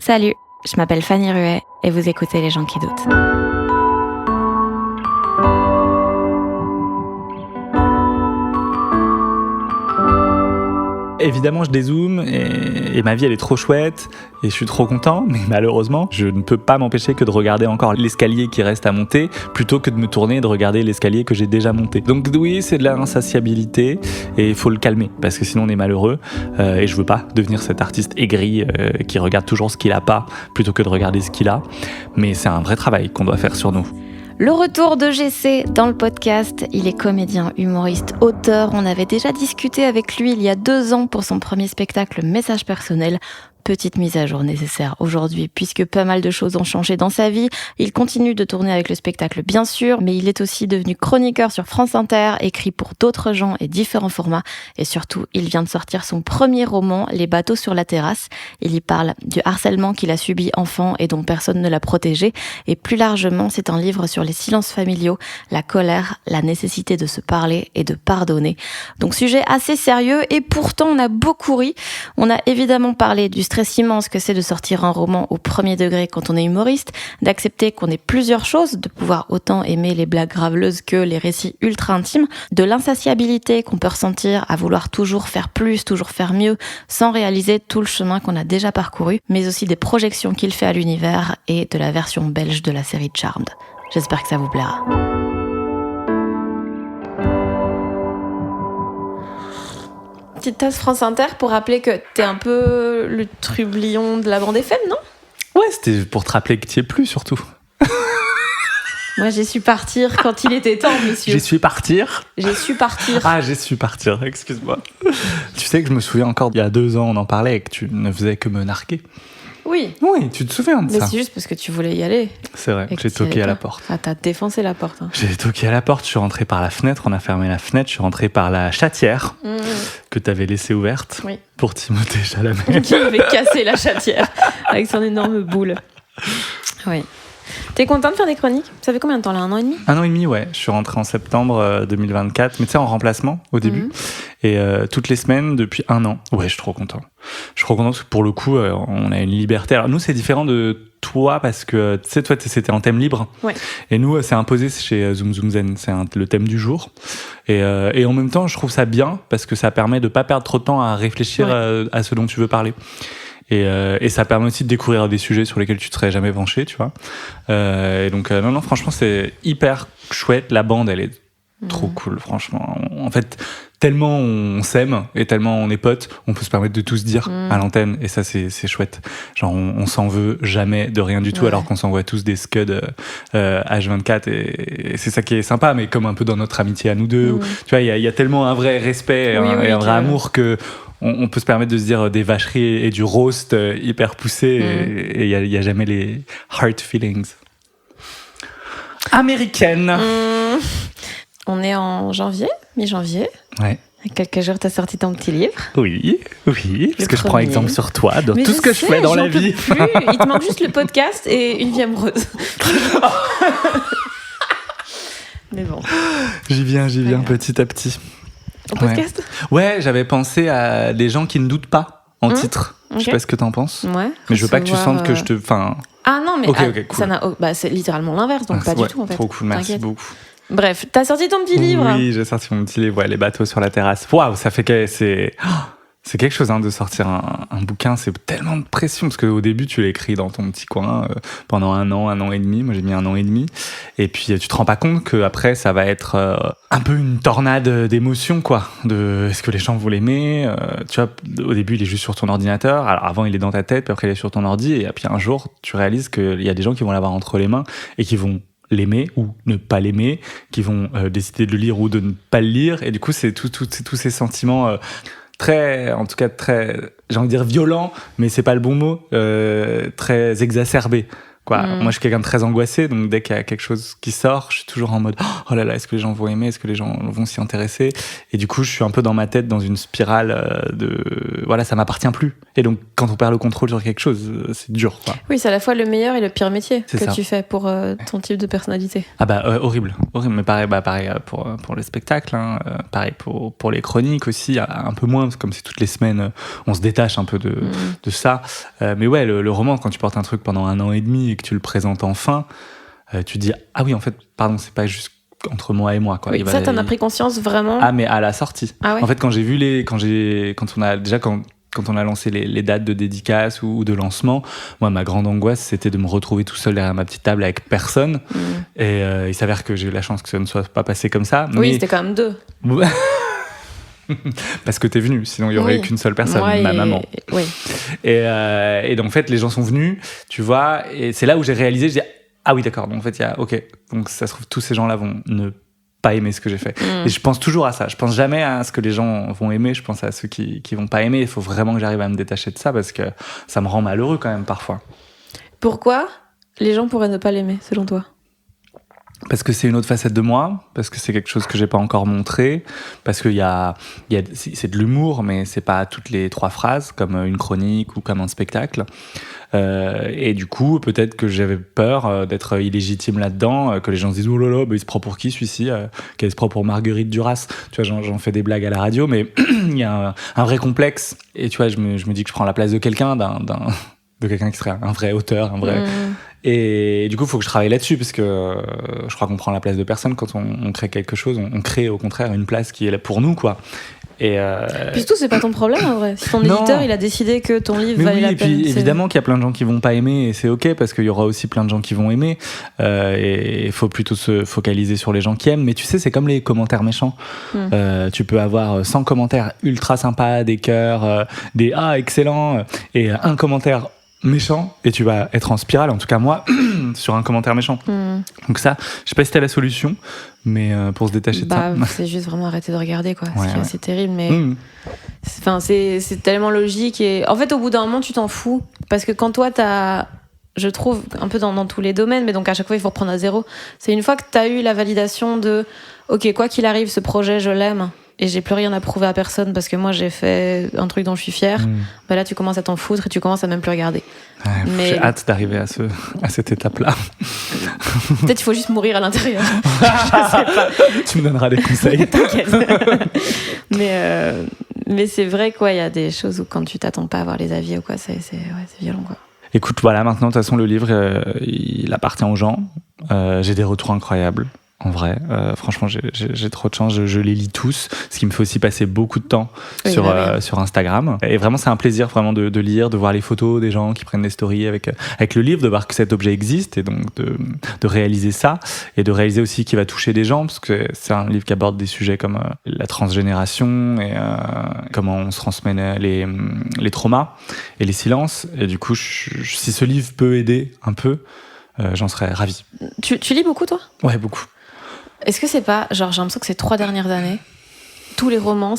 Salut, je m'appelle Fanny Ruet et vous écoutez Les gens qui doutent. Évidemment, je dézoome et ma vie, elle est trop chouette et je suis trop content, mais malheureusement, je ne peux pas m'empêcher que de regarder encore l'escalier qui reste à monter plutôt que de me tourner et de regarder l'escalier que j'ai déjà monté. Donc oui, c'est de l'insatiabilité et il faut le calmer parce que sinon on est malheureux et je veux pas devenir cet artiste aigri qui regarde toujours ce qu'il a pas plutôt que de regarder ce qu'il a. Mais c'est un vrai travail qu'on doit faire sur nous. Le retour de GC dans le podcast, il est comédien, humoriste, auteur. On avait déjà discuté avec lui il y a 2 ans pour son premier spectacle Message personnel. Petite mise à jour nécessaire aujourd'hui puisque pas mal de choses ont changé dans sa vie. Il continue de tourner avec le spectacle bien sûr, mais il est aussi devenu chroniqueur sur France Inter, écrit pour d'autres gens et différents formats. Et surtout, il vient de sortir son premier roman, Les bateaux sur la terrasse. Il y parle du harcèlement qu'il a subi enfant et dont personne ne l'a protégé. Et plus largement, c'est un livre sur les silences familiaux, la colère, la nécessité de se parler et de pardonner. Donc sujet assez sérieux et pourtant on a beaucoup ri. On a évidemment parlé du stress immense que c'est de sortir un roman au premier degré quand on est humoriste, d'accepter qu'on ait plusieurs choses, de pouvoir autant aimer les blagues graveleuses que les récits ultra intimes, de l'insatiabilité qu'on peut ressentir à vouloir toujours faire plus, toujours faire mieux, sans réaliser tout le chemin qu'on a déjà parcouru, mais aussi des projections qu'il fait à l'univers et de la version belge de la série Charmed. J'espère que ça vous plaira. Petite tasse France Inter pour rappeler que t'es un peu le trublion de la bande FM, non ? Ouais, c'était pour te rappeler que t'y es plus surtout. Moi, j'ai su partir quand il était temps, monsieur. J'ai su partir. Ah, j'ai su partir, excuse-moi. Tu sais que je me souviens encore, il y a 2 ans, on en parlait et que tu ne faisais que me narguer. Oui. Oui, tu te souviens de ça. Mais c'est juste parce que tu voulais y aller. C'est vrai, j'ai toqué à la porte. Ah, t'as défoncé la porte. Hein. J'ai toqué à la porte, je suis rentré par la fenêtre, on a fermé la fenêtre, je suis rentré par la chatière que t'avais laissée ouverte pour Timothée Chalamet. Qui avait cassé la chatière avec son énorme boule. Oui. T'es content de faire des chroniques ? Ça fait combien de temps là ? 1 an et demi ? 1 an et demi, ouais. Je suis rentré en septembre 2024, mais tu sais, en remplacement au début. Et toutes les semaines depuis 1 an. Ouais, je suis trop content. Je suis trop content parce que pour le coup, on a une liberté. Alors nous, c'est différent de toi parce que, tu sais, toi, c'était en thème libre. Ouais. Et nous, c'est imposé chez Zoom Zoom Zen. C'est le thème du jour. Et en même temps, je trouve ça bien parce que ça permet de pas perdre trop de temps à réfléchir à ce dont tu veux parler. Et ça permet aussi de découvrir des sujets sur lesquels tu te serais jamais penché, tu vois. Et donc, non, franchement, c'est hyper chouette. La bande, elle est trop cool, franchement. En fait, tellement on s'aime et tellement on est potes, on peut se permettre de tout se dire à l'antenne. Et ça, c'est chouette. Genre, on s'en veut jamais de rien du tout, alors qu'on s'envoie tous des scuds H24. Et c'est ça qui est sympa, mais comme un peu dans notre amitié à nous deux. Où, tu vois, il y a tellement un vrai respect et un vrai amour que... On peut se permettre de se dire des vacheries et du roast hyper poussé et il n'y a jamais les hard feelings. Américaine. On est en janvier, mi-janvier. Ouais. Il y a quelques jours, tu as sorti ton petit livre. Oui, parce que je prends exemple sur toi, dans tout ce que je fais dans la vie. Plus. Il te manque juste le podcast et une vie amoureuse. Mais bon. J'y viens petit à petit. Au podcast ? Ouais, j'avais pensé à des gens qui ne doutent pas en titre. Je sais pas ce que t'en penses. Ouais. Mais je veux pas que tu sentes que je te... Ah non, mais cool. Ça n'a... c'est littéralement l'inverse, donc pas du tout en fait. Trop cool, merci beaucoup. Bref, t'as sorti ton petit livre ? Oui, j'ai sorti mon petit livre, Les bateaux sur la terrasse. Waouh, ça fait que c'est quelque chose de sortir un bouquin, c'est tellement de pression, parce qu'au début, tu l'écris dans ton petit coin pendant 1 an et demi. Moi, j'ai mis 1 an et demi. Et puis, tu te rends pas compte qu'après, ça va être un peu une tornade d'émotions, quoi. Est-ce que les gens vont l'aimer ? Tu vois, au début, il est juste sur ton ordinateur. Alors, avant, il est dans ta tête, puis après, il est sur ton ordi. Et puis, un jour, tu réalises qu'il y a des gens qui vont l'avoir entre les mains et qui vont l'aimer ou ne pas l'aimer, qui vont décider de le lire ou de ne pas le lire. Et du coup, c'est tous ces sentiments... très, j'ai envie de dire violent, mais c'est pas le bon mot, très exacerbé. quoi. Moi, je suis quelqu'un de très angoissé, donc dès qu'il y a quelque chose qui sort, je suis toujours en mode oh là là, est-ce que les gens vont aimer, est-ce que les gens vont s'y intéresser? Et du coup, je suis un peu dans ma tête dans une spirale voilà, ça m'appartient plus. Et donc, quand on perd le contrôle sur quelque chose, c'est dur, quoi. Oui, c'est à la fois le meilleur et le pire métier C'est que ça. tu fais pour ton type de personnalité. Ah horrible. Mais pareil pour les spectacles, hein. Pareil pour les chroniques aussi, un peu moins, comme c'est toutes les semaines, on se détache un peu de ça. Mais ouais, le roman, quand tu portes un truc pendant 1 an et demi et que tu le présentes enfin, tu te dis ah oui, en fait, pardon, c'est pas juste entre moi et moi, quoi. Oui, ça, t'en as pris conscience vraiment? Ah, mais à la sortie. Ah ouais. En fait, quand on a lancé les dates de dédicaces ou de lancement, moi, ma grande angoisse, c'était de me retrouver tout seul derrière ma petite table avec personne. Et il s'avère que j'ai eu la chance que ça ne soit pas passé comme ça. Oui, c'était quand même 2. Parce que t'es venu, sinon il y aurait qu'une seule personne, ma maman. Oui. Et donc, en fait, les gens sont venus, tu vois, et c'est là où j'ai réalisé, je dis ah oui, d'accord, donc en fait, donc ça se trouve, tous ces gens-là vont ne pas aimer ce que j'ai fait. Et je pense toujours à ça. Je pense jamais à ce que les gens vont aimer. Je pense à ceux qui vont pas aimer. Il faut vraiment que j'arrive à me détacher de ça parce que ça me rend malheureux quand même parfois. Pourquoi les gens pourraient ne pas l'aimer, selon toi? Parce que c'est une autre facette de moi, parce que c'est quelque chose que j'ai pas encore montré, parce que c'est de l'humour, mais c'est pas toutes les 3 phrases, comme une chronique ou comme un spectacle. Et du coup, peut-être que j'avais peur d'être illégitime là-dedans, que les gens se disent « Oh là là, il se prend pour qui celui-ci Qu'elle se prend pour Marguerite Duras ?» Tu vois, j'en fais des blagues à la radio, mais il y a un vrai complexe. Et tu vois, je me dis que je prends la place de quelqu'un, de quelqu'un qui serait un vrai auteur, un vrai... Et du coup, il faut que je travaille là-dessus, parce que je crois qu'on prend la place de personne quand on crée quelque chose. On crée au contraire une place qui est là pour nous, quoi. Et puis surtout, c'est pas ton problème en vrai. Si ton éditeur il a décidé que ton livre valait la peine. Et puis évidemment qu'il y a plein de gens qui vont pas aimer, et c'est ok, parce qu'il y aura aussi plein de gens qui vont aimer. Et il faut plutôt se focaliser sur les gens qui aiment. Mais tu sais, c'est comme les commentaires méchants. Tu peux avoir 100 commentaires ultra sympas, des cœurs, des ah excellent, et un commentaire méchant, et tu vas être en spirale, en tout cas moi, sur un commentaire méchant. Donc ça, je sais pas si c'était la solution, mais pour se détacher de ça. C'est juste vraiment arrêter de regarder, quoi. C'est terrible, mais c'est tellement logique. Et en fait, au bout d'un moment, tu t'en fous. Parce que quand toi, je trouve, un peu dans tous les domaines, mais donc à chaque fois, il faut reprendre à zéro. C'est une fois que t'as eu la validation de ok, quoi qu'il arrive, ce projet, je l'aime. Et j'ai plus rien à prouver à personne parce que moi j'ai fait un truc dont je suis fière. Là tu commences à t'en foutre et tu commences à même plus regarder. Mais j'ai hâte d'arriver à cette étape-là. Peut-être il faut juste mourir à l'intérieur. Je sais pas. Tu me donneras des conseils. T'inquiète. Mais c'est vrai quoi, il y a des choses où quand tu t'attends pas à avoir les avis ou quoi, c'est violent quoi. Écoute, voilà, maintenant de toute façon le livre il appartient aux gens. J'ai des retours incroyables. En vrai, franchement, j'ai trop de chance. Je les lis tous, ce qui me fait aussi passer beaucoup de temps sur Instagram. Et vraiment, c'est un plaisir vraiment de lire, de voir les photos des gens qui prennent des stories avec le livre, de voir que cet objet existe et donc de réaliser ça et de réaliser aussi qu'il va toucher des gens, parce que c'est un livre qui aborde des sujets comme la transgénération et comment on se transmet les traumas et les silences. Et du coup, si ce livre peut aider un peu, j'en serais ravi. Tu lis beaucoup, toi ? Ouais, beaucoup. Est-ce que c'est pas, genre, j'ai l'impression que ces 3 dernières années, tous les romans,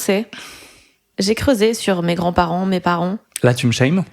j'ai creusé sur mes grands-parents, mes parents. Là, tu me shames ?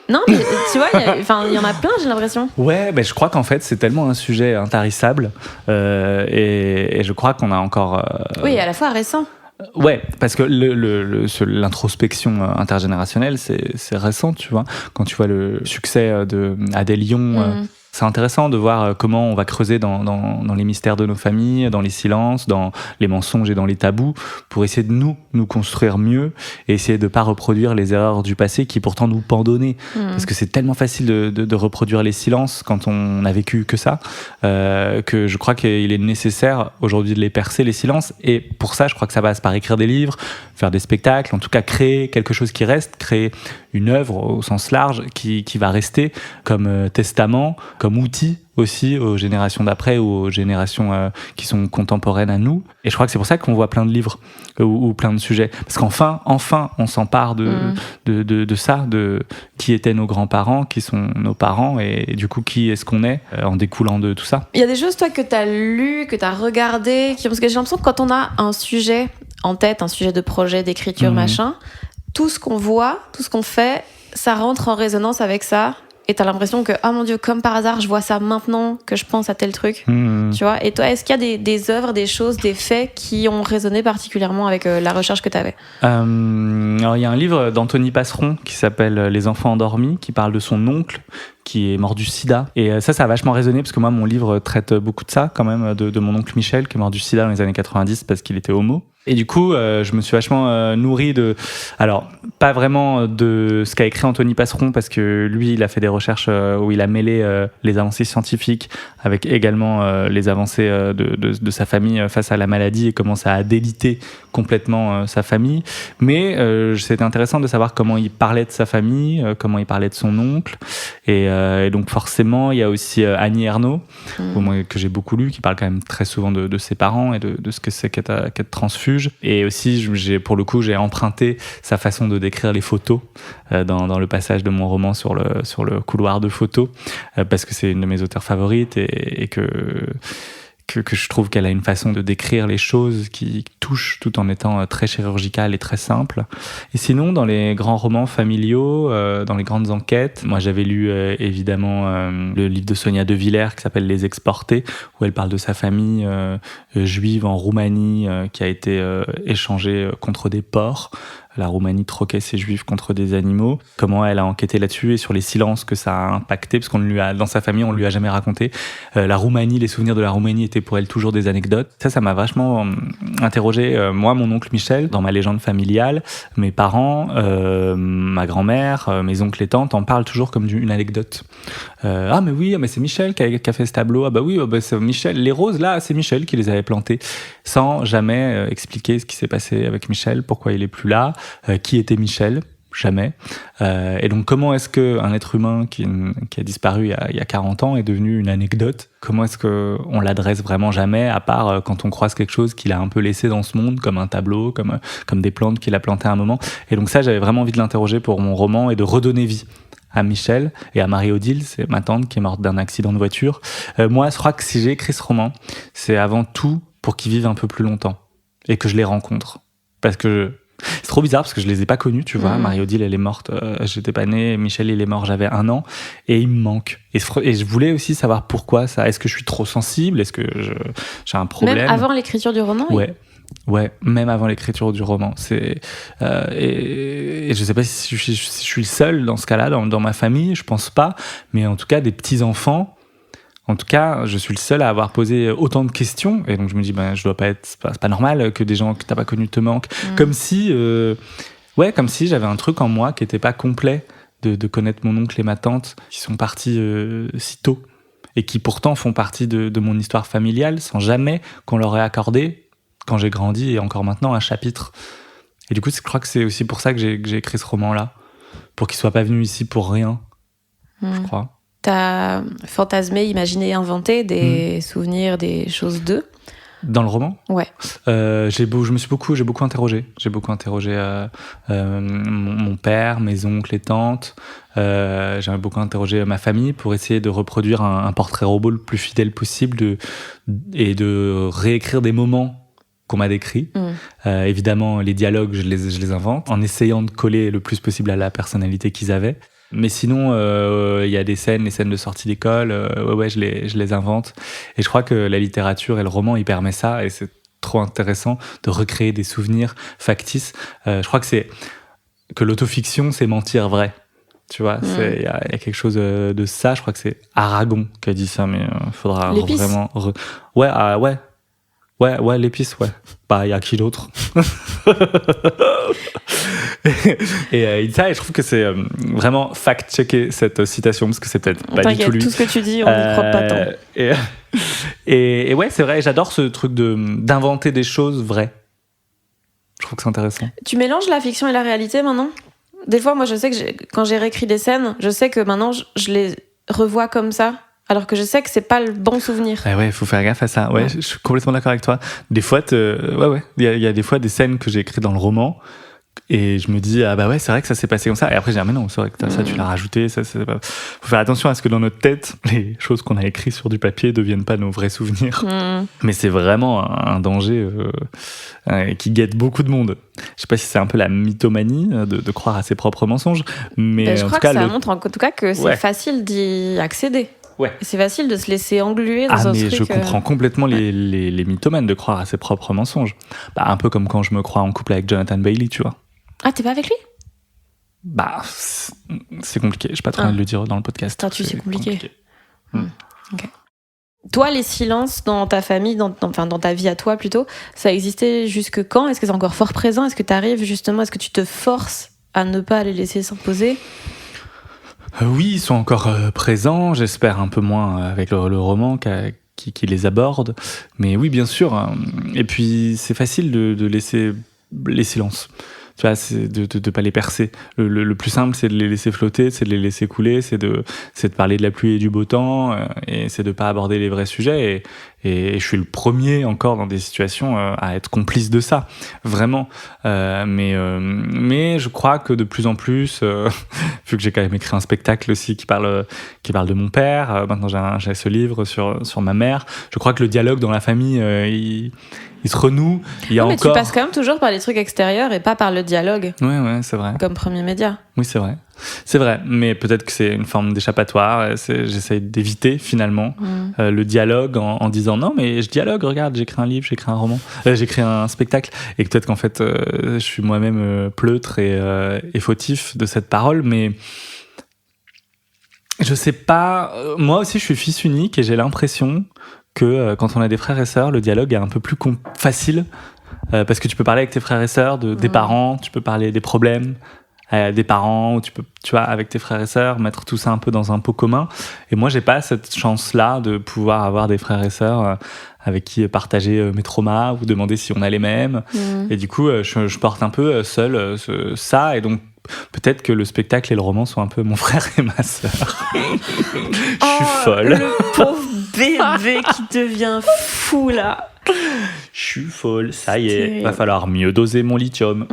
Non, mais tu vois, il y en a plein, j'ai l'impression. Ouais, je crois qu'en fait, c'est tellement un sujet intarissable et je crois qu'on a encore... Oui, à la fois récent. Ouais, parce que l'introspection intergénérationnelle, c'est récent, tu vois. Quand tu vois le succès d'Adèle Lyon... C'est intéressant de voir comment on va creuser dans les mystères de nos familles, dans les silences, dans les mensonges et dans les tabous, pour essayer de nous construire mieux et essayer de ne pas reproduire les erreurs du passé qui pourtant nous pendonnaient. Parce que c'est tellement facile de reproduire les silences quand on n'a vécu que ça, que je crois qu'il est nécessaire aujourd'hui de les percer, les silences. Et pour ça, je crois que ça passe par écrire des livres, faire des spectacles, en tout cas créer quelque chose qui reste, créer une œuvre au sens large qui va rester comme testament, comme outil aussi aux générations d'après ou aux générations qui sont contemporaines à nous. Et je crois que c'est pour ça qu'on voit plein de livres ou plein de sujets. Parce qu'enfin, on s'empare de ça, de qui étaient nos grands-parents, qui sont nos parents, et du coup, qui est-ce qu'on est en découlant de tout ça. Il y a des choses, toi, que tu as lues, que tu as regardées, parce que j'ai l'impression que quand on a un sujet en tête, un sujet de projet, d'écriture, machin, tout ce qu'on voit, tout ce qu'on fait, ça rentre en résonance avec ça. et t'as l'impression que, oh mon Dieu, comme par hasard, je vois ça maintenant que je pense à tel truc. Tu vois. Et toi, est-ce qu'il y a des œuvres, des choses, des faits qui ont résonné particulièrement avec la recherche que t'avais? Alors, il y a un livre d'Anthony Passeron qui s'appelle Les enfants endormis, qui parle de son oncle qui est mort du sida. Et ça a vachement résonné parce que moi, mon livre traite beaucoup de ça quand même, de mon oncle Michel qui est mort du sida dans les années 90 parce qu'il était homo. Et du coup, je me suis vachement nourri alors, pas vraiment de ce qu'a écrit Anthony Passeron, parce que lui, il a fait des recherches où il a mêlé les avancées scientifiques avec également les avancées de sa famille face à la maladie et comment ça a délité complètement sa famille. Mais c'était intéressant de savoir comment il parlait de sa famille, comment il parlait de son oncle. Et donc forcément, il y a aussi Annie Ernaux, que j'ai beaucoup lu, qui parle quand même très souvent de ses parents et de ce que c'est qu'être transfuge. Et aussi, pour le coup, j'ai emprunté sa façon de décrire les photos dans le passage de mon roman sur le couloir de photos, parce que c'est une de mes auteurs favorites et que je trouve qu'elle a une façon de décrire les choses qui touche tout en étant très chirurgicale et très simple. Et sinon, dans les grands romans familiaux, dans les grandes enquêtes, moi j'avais lu évidemment le livre de Sonia De Villers qui s'appelle Les Exportés, où elle parle de sa famille juive en Roumanie qui a été échangée contre des porcs. La Roumanie troquait ses juifs contre des animaux. Comment elle a enquêté là-dessus et sur les silences que ça a impacté, parce dans sa famille, on ne lui a jamais raconté. La Roumanie, les souvenirs de la Roumanie étaient pour elle toujours des anecdotes. Ça m'a vachement interrogé. Moi, mon oncle Michel, dans ma légende familiale, mes parents, ma grand-mère, mes oncles et tantes en parlent toujours comme d'une anecdote. Ah, mais oui, mais c'est Michel qui a fait ce tableau. Ah, bah oui, c'est Michel. Les roses, là, c'est Michel qui les avait plantées. Sans jamais expliquer ce qui s'est passé avec Michel, pourquoi il est plus là. Qui était Michel? Jamais. Et donc, comment est-ce qu'un être humain qui a disparu il y a 40 ans est devenu une anecdote? Comment est-ce qu'on l'adresse vraiment jamais, à part quand on croise quelque chose qu'il a un peu laissé dans ce monde, comme un tableau, comme des plantes qu'il a plantées à un moment? Et donc ça, j'avais vraiment envie de l'interroger pour mon roman et de redonner vie à Michel et à Marie-Odile, c'est ma tante qui est morte d'un accident de voiture. Moi, je crois que si j'ai écrit ce roman, c'est avant tout pour qu'ils vivent un peu plus longtemps et que je les rencontre. Parce que c'est trop bizarre parce que je les ai pas connus, tu vois. Marie-Odile, elle est morte, j'étais pas né. Michel, il est mort, j'avais 1 an. Et il me manque. Et je voulais aussi savoir pourquoi ça. Est-ce que je suis trop sensible? Est-ce que j'ai un problème? Même avant l'écriture du roman? Ouais, même avant l'écriture du roman. Et je sais pas si je suis le seul dans ce cas-là, dans ma famille, je pense pas. Mais en tout cas, des petits-enfants, en tout cas, je suis le seul à avoir posé autant de questions. Et donc, je me dis, je dois pas c'est pas normal que des gens que t'as pas connus te manquent. Comme si j'avais un truc en moi qui était pas complet de connaître mon oncle et ma tante, qui sont partis si tôt. Et qui pourtant font partie de mon histoire familiale, sans jamais qu'on leur ait accordé, quand j'ai grandi et encore maintenant, un chapitre. Et du coup, je crois que c'est aussi pour ça que j'ai écrit ce roman-là. Pour qu'ils soient pas venus ici pour rien, je crois. T'as fantasmé, imaginé, inventé des souvenirs, des choses d'eux? Dans le roman? Ouais. J'ai beaucoup interrogé. J'ai beaucoup interrogé mon père, mes oncles et tantes. J'ai beaucoup interrogé ma famille pour essayer de reproduire un portrait robot le plus fidèle possible et de réécrire des moments qu'on m'a décrits. Évidemment, les dialogues, je les invente en essayant de coller le plus possible à la personnalité qu'ils avaient. Mais sinon, il y a les scènes de sortie d'école, je les invente. Et je crois que la littérature et le roman, il permet ça, et c'est trop intéressant de recréer des souvenirs factices. Je crois que l'autofiction, c'est mentir vrai. Tu vois, il y a quelque chose de ça. Je crois que c'est Aragon qui a dit ça, mais il faudra L'épice. Vraiment... Ouais, l'épice, ouais. Il y a qui d'autre? Et ça, et je trouve que c'est vraiment fact-checker cette citation, parce que c'est peut-être pas du tout lui. Tout ce que tu dis, on n'y croit pas tant. Et ouais, c'est vrai, j'adore ce truc d'inventer des choses vraies. Je trouve que c'est intéressant. Tu mélanges la fiction et la réalité maintenant? Des fois, moi, je sais que quand j'ai réécrit des scènes, je sais que maintenant, je les revois comme ça. Alors que je sais que c'est pas le bon souvenir. Ouais, faut faire gaffe à ça. Ouais, je suis complètement d'accord avec toi. Des fois, il y a des fois des scènes que j'ai écrites dans le roman Et je me dis, ah bah ouais, c'est vrai que ça s'est passé comme ça. Et après, je dis, ah mais non, c'est vrai que ça, tu l'as rajouté. Faut faire attention à ce que dans notre tête, les choses qu'on a écrites sur du papier ne deviennent pas nos vrais souvenirs. Mais c'est vraiment un danger qui guette beaucoup de monde. Je sais pas si c'est un peu la mythomanie de croire à ses propres mensonges. Mais je crois que ça montre en tout cas que c'est facile d'y accéder. Ouais. C'est facile de se laisser engluer dans un truc. Je comprends complètement les mythomanes de croire à ses propres mensonges. Un peu comme quand je me crois en couple avec Jonathan Bailey, tu vois. Ah, t'es pas avec lui ? C'est compliqué. J'ai pas trop envie de le dire dans le podcast. C'est compliqué. Okay. Toi, les silences dans ta famille, dans ta vie à toi plutôt, ça existait jusque quand ? Est-ce que c'est encore fort présent ? Est-ce que t'arrives justement ? Est-ce que tu te forces à ne pas les laisser s'imposer ? Oui, ils sont encore présents. J'espère un peu moins avec le roman qui les aborde. Mais oui, bien sûr. Et puis, c'est facile de laisser les silences. Tu vois, c'est de pas les percer. Le plus simple, c'est de les laisser flotter, c'est de les laisser couler, c'est de parler de la pluie et du beau temps, et c'est de pas aborder les vrais sujets. Et je suis le premier encore dans des situations à être complice de ça, vraiment. Mais je crois que de plus en plus, vu que j'ai quand même écrit un spectacle aussi qui parle de mon père, maintenant j'ai ce livre sur ma mère. Je crois que le dialogue dans la famille, il se renoue. Mais tu passes quand même toujours par les trucs extérieurs et pas par le dialogue. Ouais, c'est vrai. Comme premier média. Oui, c'est vrai. C'est vrai, mais peut-être que c'est une forme d'échappatoire. J'essaye d'éviter finalement le dialogue en disant non, mais je dialogue, regarde, j'écris un livre, j'écris un roman, j'écris un spectacle. Et peut-être qu'en fait, je suis moi-même pleutre et fautif de cette parole, mais je sais pas. Moi aussi, je suis fils unique et j'ai l'impression que quand on a des frères et sœurs, le dialogue est un peu plus facile parce que tu peux parler avec tes frères et sœurs des parents, tu peux parler des problèmes des parents, ou tu vois, avec tes frères et sœurs, mettre tout ça un peu dans un pot commun. Et moi, j'ai pas cette chance-là de pouvoir avoir des frères et sœurs avec qui partager mes traumas ou demander si on a les mêmes. Et du coup, je porte un peu seul ça, et donc peut-être que le spectacle et le roman sont un peu mon frère et ma sœur. Je suis folle. Le pauvre bébé qui devient fou, là. Je suis folle, ça y est. Va falloir mieux doser mon lithium.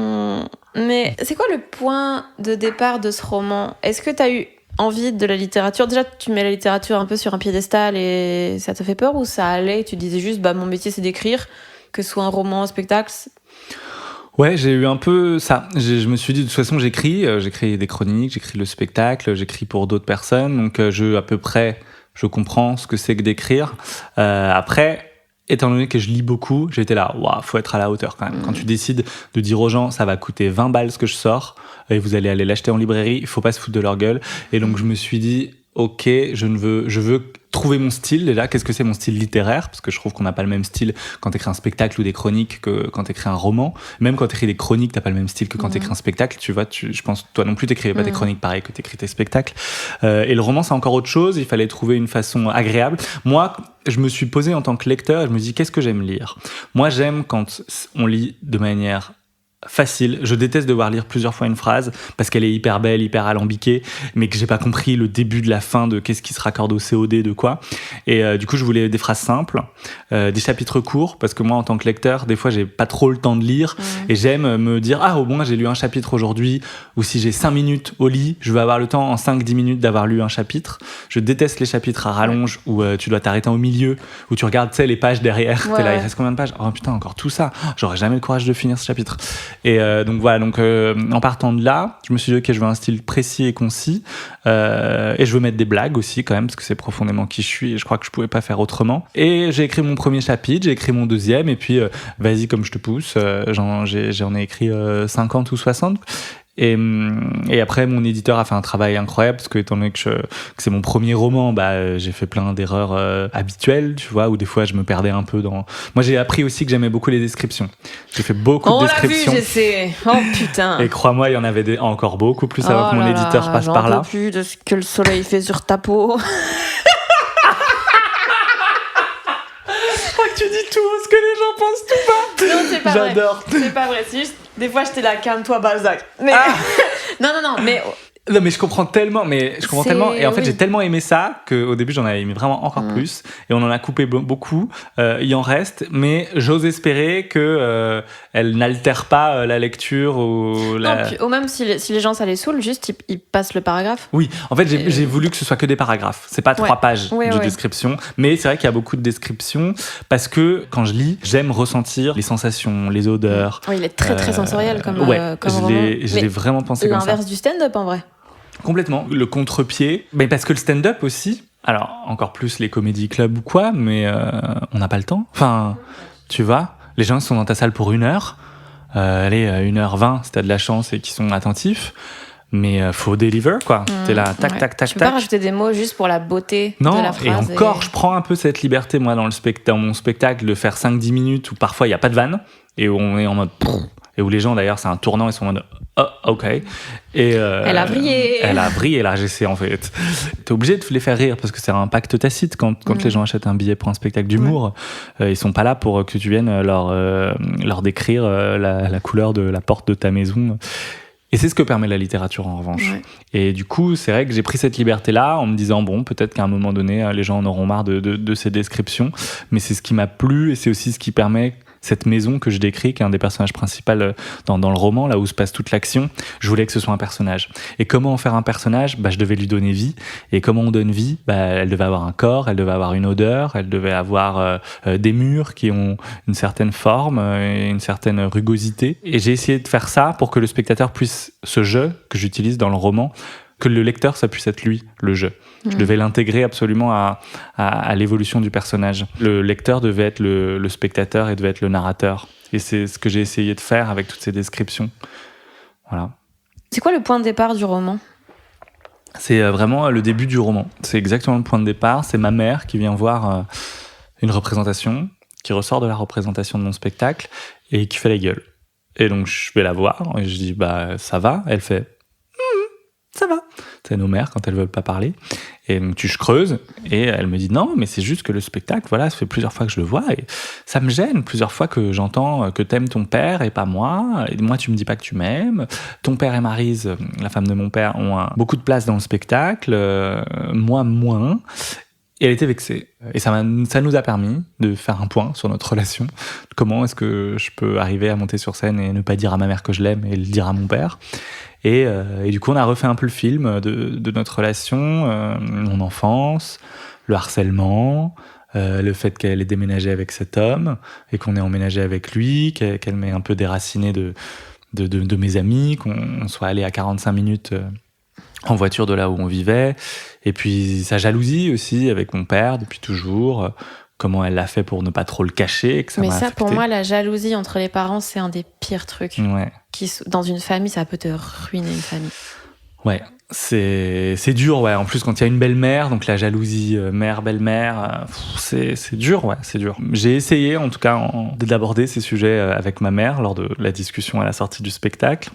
Mais c'est quoi le point de départ de ce roman ? Est-ce que t'as eu envie de la littérature ? Déjà, tu mets la littérature un peu sur un piédestal et ça te fait peur, ou ça allait ? Tu disais juste, mon métier c'est d'écrire, que ce soit un roman, un spectacle. Ouais, j'ai eu un peu ça. Je me suis dit, de toute façon, j'écris des chroniques, j'écris le spectacle, j'écris pour d'autres personnes, donc à peu près, je comprends ce que c'est que d'écrire. Après, étant donné que je lis beaucoup, j'étais là, faut être à la hauteur quand même. Quand tu décides de dire aux gens, ça va coûter 20 balles ce que je sors, et vous allez aller l'acheter en librairie, il faut pas se foutre de leur gueule. Et donc, je me suis dit, ok, je veux trouver mon style déjà. Qu'est-ce que c'est mon style littéraire ? Parce que je trouve qu'on n'a pas le même style quand t'écris un spectacle ou des chroniques que quand t'écris un roman. Même quand t'écris des chroniques, t'as pas le même style que quand t'écris un spectacle. Tu vois, je pense toi non plus t'écrivais pas des chroniques pareil que t'écris tes spectacles. Et le roman, c'est encore autre chose. Il fallait trouver une façon agréable. Moi, je me suis posé en tant que lecteur et je me dis, qu'est-ce que j'aime lire ? Moi, j'aime quand on lit de manière facile. Je déteste devoir lire plusieurs fois une phrase parce qu'elle est hyper belle, hyper alambiquée, mais que j'ai pas compris le début de la fin de qu'est-ce qui se raccorde au COD, de quoi. Et du coup, je voulais des phrases simples, des chapitres courts, parce que moi, en tant que lecteur, des fois, j'ai pas trop le temps de lire et j'aime me dire, au moins, j'ai lu un chapitre aujourd'hui, ou si j'ai 5 minutes au lit, je veux avoir le temps en 5-10 minutes d'avoir lu un chapitre. Je déteste les chapitres à rallonge où tu dois t'arrêter au milieu, où tu regardes, les pages derrière, t'es là, il reste combien de pages ? Oh putain, encore tout ça. J'aurais jamais le courage de finir ce chapitre. Et donc voilà, en partant de là, je me suis dit, ok, je veux un style précis et concis, et je veux mettre des blagues aussi quand même, parce que c'est profondément qui je suis, et je crois que je pouvais pas faire autrement. Et j'ai écrit mon premier chapitre, j'ai écrit mon deuxième, et puis vas-y comme je te pousse, j'en ai écrit 50 ou 60. Et après, mon éditeur a fait un travail incroyable parce que, étant donné que c'est mon premier roman, j'ai fait plein d'erreurs habituelles, tu vois, où des fois je me perdais un peu dans. Moi, j'ai appris aussi que j'aimais beaucoup les descriptions. J'ai fait beaucoup de descriptions. On l'a vu, j'essaie. Oh putain. Et crois-moi, il y en avait encore beaucoup plus avant que mon éditeur passe par là. J'en peux plus de ce que le soleil fait sur ta peau. Je crois que tu dis tout ce que les gens pensent tout bas. Non, c'est pas J'adore. vrai. C'est pas vrai. C'est juste, des fois, j'étais là, calme-toi, Balzac. Mais non, mais Non, mais je comprends tellement. Et en fait, j'ai tellement aimé ça qu'au début, j'en avais aimé vraiment encore plus. Et on en a coupé beaucoup. Il en reste, mais j'ose espérer que elle n'altère pas la lecture ou Non, puis, ou même si les gens ça les saoule, juste ils passent le paragraphe. Oui, en fait, j'ai voulu que ce soit que des paragraphes. C'est pas 3 pages de description, mais c'est vrai qu'il y a beaucoup de descriptions parce que quand je lis, j'aime ressentir les sensations, les odeurs. Oui, il est très sensoriel comme je l'ai vraiment pensé comme ça. L'inverse du stand-up en vrai. Complètement. Le contre-pied. Mais parce que le stand-up aussi, alors encore plus les comédie clubs ou quoi, mais on n'a pas le temps. Enfin, tu vois, les gens sont dans ta salle pour 1 heure. Allez, 1h20 si t'as de la chance et qu'ils sont attentifs. Mais faut deliver, quoi. T'es là, tac. Tu peux pas rajouter des mots juste pour la beauté de la phrase. Non, et encore, je prends un peu cette liberté, moi, dans mon spectacle, de faire 5-10 minutes où parfois il n'y a pas de vanne et où on est en mode... Et où les gens, d'ailleurs, c'est un tournant, ils sont en mode « Oh, ok ». Elle a brillé. Elle a brillé, la RGC, en fait. T'es obligé de les faire rire, parce que c'est un pacte tacite. Quand les gens achètent un billet pour un spectacle d'humour, ils sont pas là pour que tu viennes leur décrire la couleur de la porte de ta maison. Et c'est ce que permet la littérature, en revanche. Ouais. Et du coup, c'est vrai que j'ai pris cette liberté-là en me disant, bon, peut-être qu'à un moment donné, les gens en auront marre de ces descriptions. Mais c'est ce qui m'a plu, et c'est aussi ce qui permet... Cette maison que je décris, qui est un des personnages principaux dans le roman, là où se passe toute l'action, je voulais que ce soit un personnage. Et comment en faire un personnage ? Je devais lui donner vie. Et comment on donne vie ? Elle devait avoir un corps, elle devait avoir une odeur, elle devait avoir des murs qui ont une certaine forme et une certaine rugosité. Et j'ai essayé de faire ça pour que le spectateur puisse, ce jeu que j'utilise dans le roman, que le lecteur, ça puisse être lui, le jeu. Je devais l'intégrer absolument à l'évolution du personnage. Le lecteur devait être le spectateur et devait être le narrateur. Et c'est ce que j'ai essayé de faire avec toutes ces descriptions. Voilà. C'est quoi le point de départ du roman ? C'est vraiment le début du roman. C'est exactement le point de départ. C'est ma mère qui vient voir une représentation, qui ressort de la représentation de mon spectacle et qui fait la gueule. Et donc, je vais la voir et je dis, ça va ? Elle fait... Ça va. C'est nos mères quand elles veulent pas parler. Et donc je creuse et elle me dit non, mais c'est juste que le spectacle, voilà, ça fait plusieurs fois que je le vois et ça me gêne plusieurs fois que j'entends que t'aimes ton père et pas moi. Et moi, tu me dis pas que tu m'aimes. Ton père et Maryse, la femme de mon père, ont beaucoup de place dans le spectacle. Moi, moins. Et elle était vexée. Et ça nous a permis de faire un point sur notre relation. Comment est-ce que je peux arriver à monter sur scène et ne pas dire à ma mère que je l'aime et le dire à mon père ? Et du coup, on a refait un peu le film de notre relation, mon enfance, le harcèlement, le fait qu'elle ait déménagé avec cet homme et qu'on ait emménagé avec lui, qu'elle m'ait un peu déraciné de mes amis, qu'on soit allé à 45 minutes en voiture de là où on vivait. Et puis sa jalousie aussi avec mon père depuis toujours. Comment elle l'a fait pour ne pas trop le cacher, que ça m'a affecté. Pour moi, la jalousie entre les parents, c'est un des pires trucs. Ouais. Dans une famille, ça peut te ruiner une famille. Ouais, c'est dur, ouais. En plus, quand il y a une belle-mère, donc la jalousie mère-belle-mère, c'est dur, ouais, c'est dur. J'ai essayé, en tout cas, d'aborder ces sujets avec ma mère lors de la discussion à la sortie du spectacle.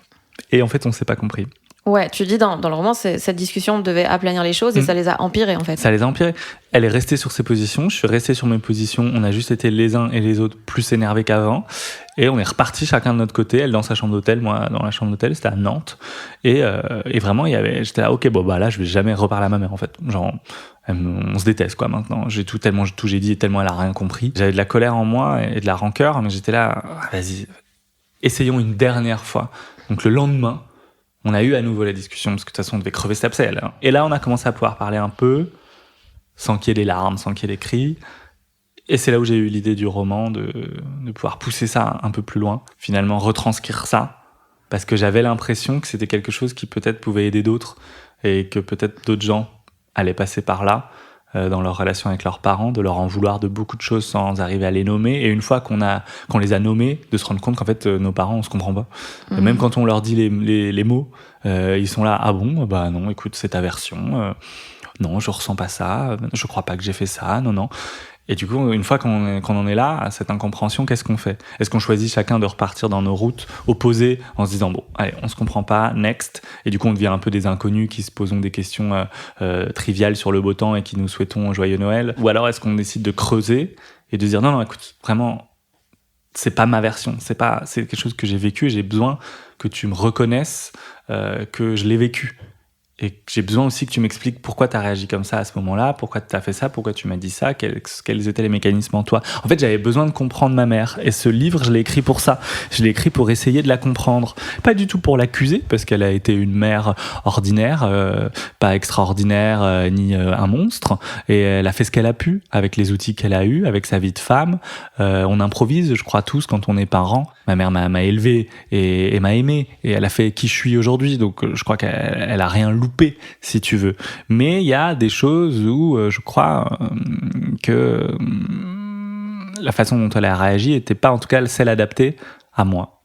Et en fait, on ne s'est pas compris. Ouais, tu dis dans le roman, cette discussion devait aplanir les choses et ça les a empirées en fait. Ça les a empirées. Elle est restée sur ses positions, je suis resté sur mes positions, on a juste été les uns et les autres plus énervés qu'avant et on est repartis chacun de notre côté, elle dans sa chambre d'hôtel, moi dans la chambre d'hôtel, c'était à Nantes et vraiment j'étais là, ok, là je vais jamais reparler à ma mère en fait, genre on se déteste quoi maintenant, tellement j'ai dit et tellement elle a rien compris, j'avais de la colère en moi et de la rancœur, mais j'étais là, vas-y, essayons une dernière fois. Donc le lendemain, on a eu à nouveau la discussion, parce que de toute façon, on devait crever cet abcès. Et là, on a commencé à pouvoir parler un peu, sans qu'il y ait des larmes, sans qu'il y ait des cris. Et c'est là où j'ai eu l'idée du roman, de pouvoir pousser ça un peu plus loin, finalement retranscrire ça, parce que j'avais l'impression que c'était quelque chose qui peut-être pouvait aider d'autres, et que peut-être d'autres gens allaient passer par là, dans leur relation avec leurs parents, de leur en vouloir de beaucoup de choses sans arriver à les nommer, et une fois qu'on les a nommés, de se rendre compte qu'en fait nos parents on se comprend pas. Même quand on leur dit les mots, ils sont là, ah bon, non, écoute, c'est ta version, non, je ressens pas ça, je crois pas que j'ai fait ça, non. Et du coup, une fois qu'on en est là, à cette incompréhension, qu'est-ce qu'on fait ? Est-ce qu'on choisit chacun de repartir dans nos routes opposées en se disant, bon, allez, on se comprend pas, next. Et du coup, on devient un peu des inconnus qui se posent des questions triviales sur le beau temps et qui nous souhaitons un joyeux Noël. Ou alors, est-ce qu'on décide de creuser et de dire, non, écoute, vraiment, c'est pas ma version, c'est quelque chose que j'ai vécu et j'ai besoin que tu me reconnaisses que je l'ai vécu. et j'ai besoin aussi que tu m'expliques pourquoi tu as réagi comme ça à ce moment-là, pourquoi tu as fait ça, pourquoi tu m'as dit ça, quels étaient les mécanismes en toi. En fait, j'avais besoin de comprendre ma mère. Et ce livre, je l'ai écrit pour ça. Je l'ai écrit pour essayer de la comprendre. Pas du tout pour l'accuser, parce qu'elle a été une mère ordinaire, pas extraordinaire, ni un monstre. Et elle a fait ce qu'elle a pu, avec les outils qu'elle a eus, avec sa vie de femme. On improvise, je crois, tous, quand on est parent. Ma mère m'a élevé et m'a aimé. Et elle a fait qui je suis aujourd'hui. Donc, je crois qu'elle a rien loupé, si tu veux. Mais il y a des choses où je crois que la façon dont elle a réagi n'était pas en tout cas celle adaptée à moi.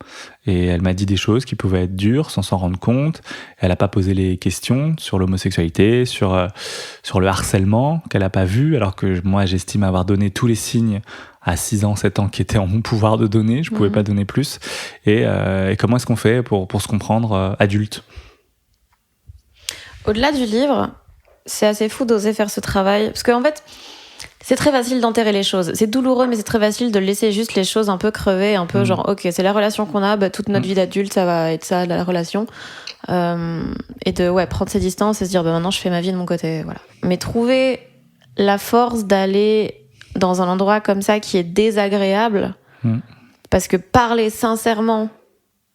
Et elle m'a dit des choses qui pouvaient être dures sans s'en rendre compte. Elle n'a pas posé les questions sur l'homosexualité, sur le harcèlement qu'elle n'a pas vu, alors que moi j'estime avoir donné tous les signes à 6 ans, 7 ans qui étaient en mon pouvoir de donner. Je ne pouvais pas donner plus. Et comment est-ce qu'on fait pour se comprendre adulte ? Au-delà du livre, c'est assez fou d'oser faire ce travail. Parce qu'en fait, c'est très facile d'enterrer les choses. C'est douloureux, mais c'est très facile de laisser juste les choses un peu crever, un peu genre, ok, c'est la relation qu'on a, toute notre vie d'adulte, ça va être ça, la relation. Et de prendre ses distances et se dire, maintenant, je fais ma vie de mon côté. Voilà. Mais trouver la force d'aller dans un endroit comme ça qui est désagréable, parce que parler sincèrement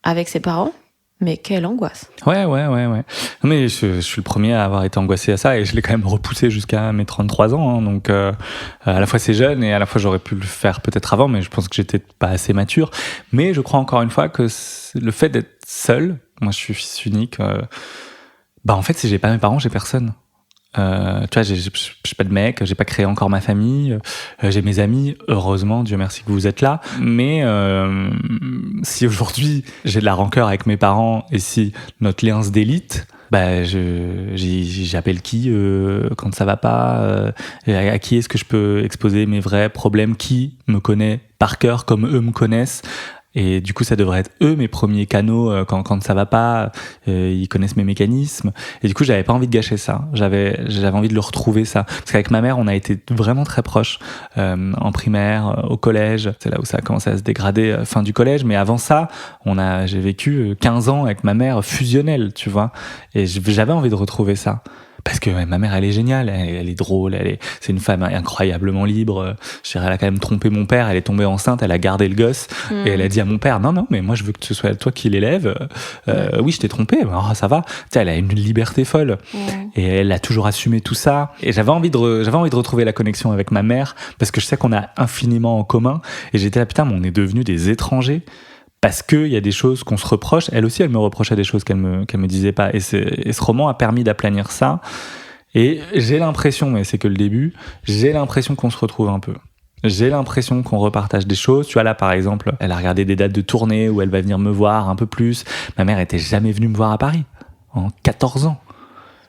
avec ses parents, mais quelle angoisse. Ouais. Mais je suis le premier à avoir été angoissé à ça et je l'ai quand même repoussé jusqu'à mes 33 ans. Hein, donc, à la fois c'est jeune et à la fois j'aurais pu le faire peut-être avant, mais je pense que j'étais pas assez mature. Mais je crois encore une fois que le fait d'être seul, moi je suis fils unique, en fait, si j'ai pas mes parents, j'ai personne. Tu vois, j'ai pas de mec, j'ai pas créé encore ma famille, j'ai mes amis, heureusement, Dieu merci que vous êtes là. Mais si aujourd'hui j'ai de la rancœur avec mes parents et si notre lien se délite, j'appelle qui quand ça va pas, à qui est-ce que je peux exposer mes vrais problèmes, qui me connaît par cœur comme eux me connaissent. Et du coup, ça devrait être eux mes premiers canaux quand ça va pas. Ils connaissent mes mécanismes. Et du coup, j'avais pas envie de gâcher ça. J'avais envie de le retrouver ça. Parce qu'avec ma mère, on a été vraiment très proches en primaire, au collège. C'est là où ça a commencé à se dégrader, fin du collège. Mais avant ça, j'ai vécu 15 ans avec ma mère fusionnelle, tu vois. Et j'avais envie de retrouver ça. Parce que ma mère, elle est géniale, elle est drôle, c'est une femme incroyablement libre. Je dirais, elle a quand même trompé mon père, elle est tombée enceinte, elle a gardé le gosse et elle a dit à mon père, non, mais moi je veux que ce soit toi qui l'élève. Oui, je t'ai trompé, ça va. Tu sais, elle a une liberté folle et elle a toujours assumé tout ça. Et j'avais envie de retrouver la connexion avec ma mère parce que je sais qu'on a infiniment en commun. Et j'étais là, putain, mais on est devenus des étrangers. Parce qu'il y a des choses qu'on se reproche. Elle aussi, elle me reprochait des choses qu'elle me disait pas. Et ce roman a permis d'aplanir ça. Et j'ai l'impression, mais c'est que le début, j'ai l'impression qu'on se retrouve un peu. J'ai l'impression qu'on repartage des choses. Tu vois, là, par exemple, elle a regardé des dates de tournée où elle va venir me voir un peu plus. Ma mère était jamais venue me voir à Paris, en 14 ans.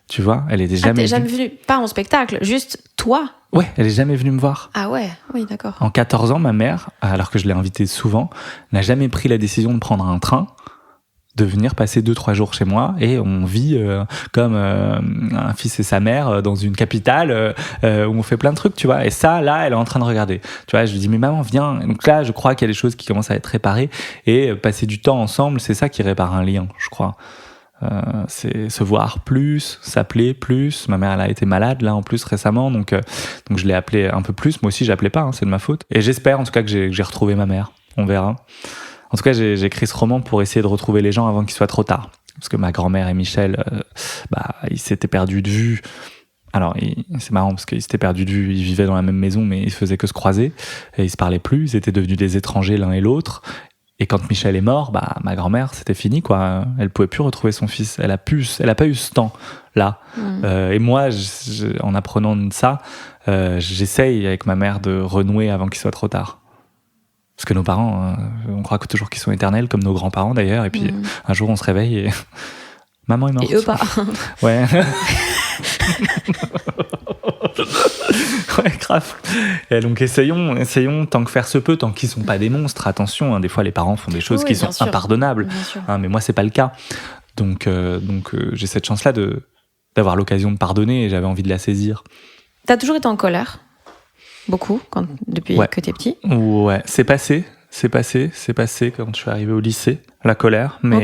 Tu vois, elle était jamais venue. Pas en spectacle, juste toi. Ouais, elle est jamais venue me voir. Ah ouais, oui, d'accord. En 14 ans, ma mère, alors que je l'ai invitée souvent, n'a jamais pris la décision de prendre un train, de venir passer 2-3 jours chez moi, et on vit comme un fils et sa mère dans une capitale où on fait plein de trucs, tu vois. Et ça, là, elle est en train de regarder. Tu vois, je lui dis, mais maman, viens. Donc là, je crois qu'il y a des choses qui commencent à être réparées, et passer du temps ensemble, c'est ça qui répare un lien, je crois. C'est se voir plus, s'appeler plus. Ma mère, elle a été malade là en plus récemment, donc je l'ai appelée un peu plus. Moi aussi, j'appelais pas, hein, c'est de ma faute. Et j'espère en tout cas que j'ai retrouvé ma mère. On verra. En tout cas, j'ai écrit ce roman pour essayer de retrouver les gens avant qu'il soit trop tard. Parce que ma grand-mère et Michel, ils s'étaient perdus de vue. Alors, c'est marrant parce qu'ils s'étaient perdus de vue. Ils vivaient dans la même maison, mais ils faisaient que se croiser. Et ils se parlaient plus. Ils étaient devenus des étrangers l'un et l'autre. Et quand Michel est mort, ma grand-mère, c'était fini, quoi. Elle pouvait plus retrouver son fils. Elle a pas eu ce temps-là. Et moi, en apprenant de ça, j'essaye avec ma mère de renouer avant qu'il soit trop tard. Parce que nos parents, on croit toujours qu'ils sont éternels, comme nos grands-parents d'ailleurs. Et puis un jour, on se réveille et maman est morte. Et eux pas. Ouais. Ouais, grave. Et donc essayons tant que faire se peut, tant qu'ils sont pas des monstres. Attention, hein, des fois les parents font des choses qui sont impardonnables. Hein, mais moi c'est pas le cas. Donc j'ai cette chance-là d'avoir l'occasion de pardonner et j'avais envie de la saisir. T'as toujours été en colère, beaucoup, depuis que t'es petit. Ouais, c'est passé. c'est passé quand je suis arrivé au lycée, la colère. Mais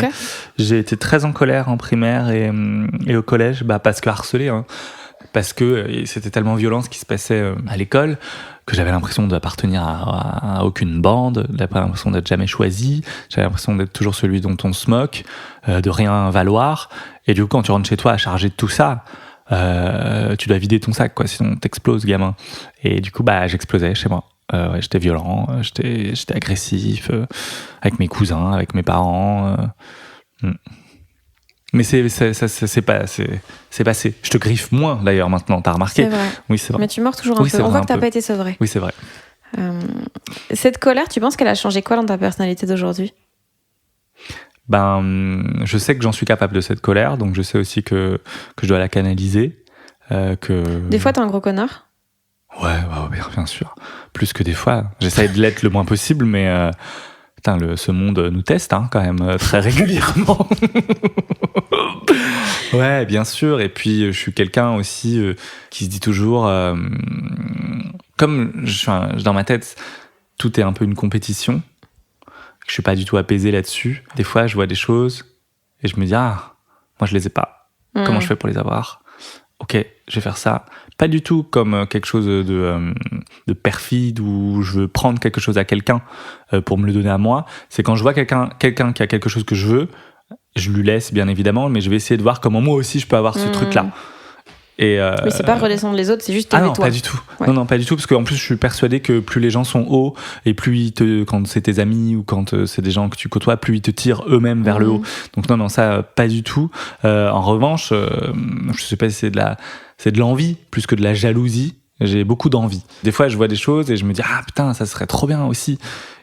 j'ai été très en colère en primaire et au collège, parce que harcelé, hein, parce que c'était tellement violent ce qui se passait à l'école que j'avais l'impression d'appartenir à aucune bande, j'avais l'impression d'être jamais choisi, j'avais l'impression d'être toujours celui dont on se moque, de rien valoir. Et du coup, quand tu rentres chez toi à charger de tout ça, tu dois vider ton sac, quoi, sinon t'exploses, gamin. Et du coup, j'explosais chez moi. J'étais violent, j'étais agressif avec mes cousins, avec mes parents. Mais c'est passé. Je te griffe moins d'ailleurs maintenant, t'as remarqué? C'est vrai. Oui, c'est vrai. Mais tu mords toujours un peu. On voit que t'as pas été sevré. Oui, c'est vrai. Cette colère, tu penses qu'elle a changé quoi dans ta personnalité d'aujourd'hui? Je sais que j'en suis capable de cette colère, donc je sais aussi que je dois la canaliser. Des fois, t'es un gros connard? Ouais, bien sûr. Plus que des fois. J'essaye de l'être le moins possible, mais ce monde nous teste quand même très régulièrement. Ouais, bien sûr. Et puis, je suis quelqu'un aussi qui se dit toujours... comme dans ma tête, tout est un peu une compétition. Je suis pas du tout apaisé là-dessus. Des fois, je vois des choses et je me dis, moi, je les ai pas. Comment je fais pour les avoir? Ok, je vais faire ça. Pas du tout comme quelque chose de perfide où je veux prendre quelque chose à quelqu'un pour me le donner à moi. C'est quand je vois quelqu'un qui a quelque chose que je veux, je lui laisse bien évidemment, mais je vais essayer de voir comment moi aussi je peux avoir ce truc-là. Et mais c'est pas redescendre les autres, c'est juste t'aimer non, toi. Pas du tout. Ouais. Non, pas du tout, parce qu'en plus je suis persuadé que plus les gens sont hauts et plus quand c'est tes amis ou quand c'est des gens que tu côtoies, plus ils te tirent eux-mêmes vers le haut. Donc non, ça pas du tout. En revanche, je sais pas si c'est de l'envie plus que de la jalousie. J'ai beaucoup d'envie. Des fois, je vois des choses et je me dis putain, ça serait trop bien aussi.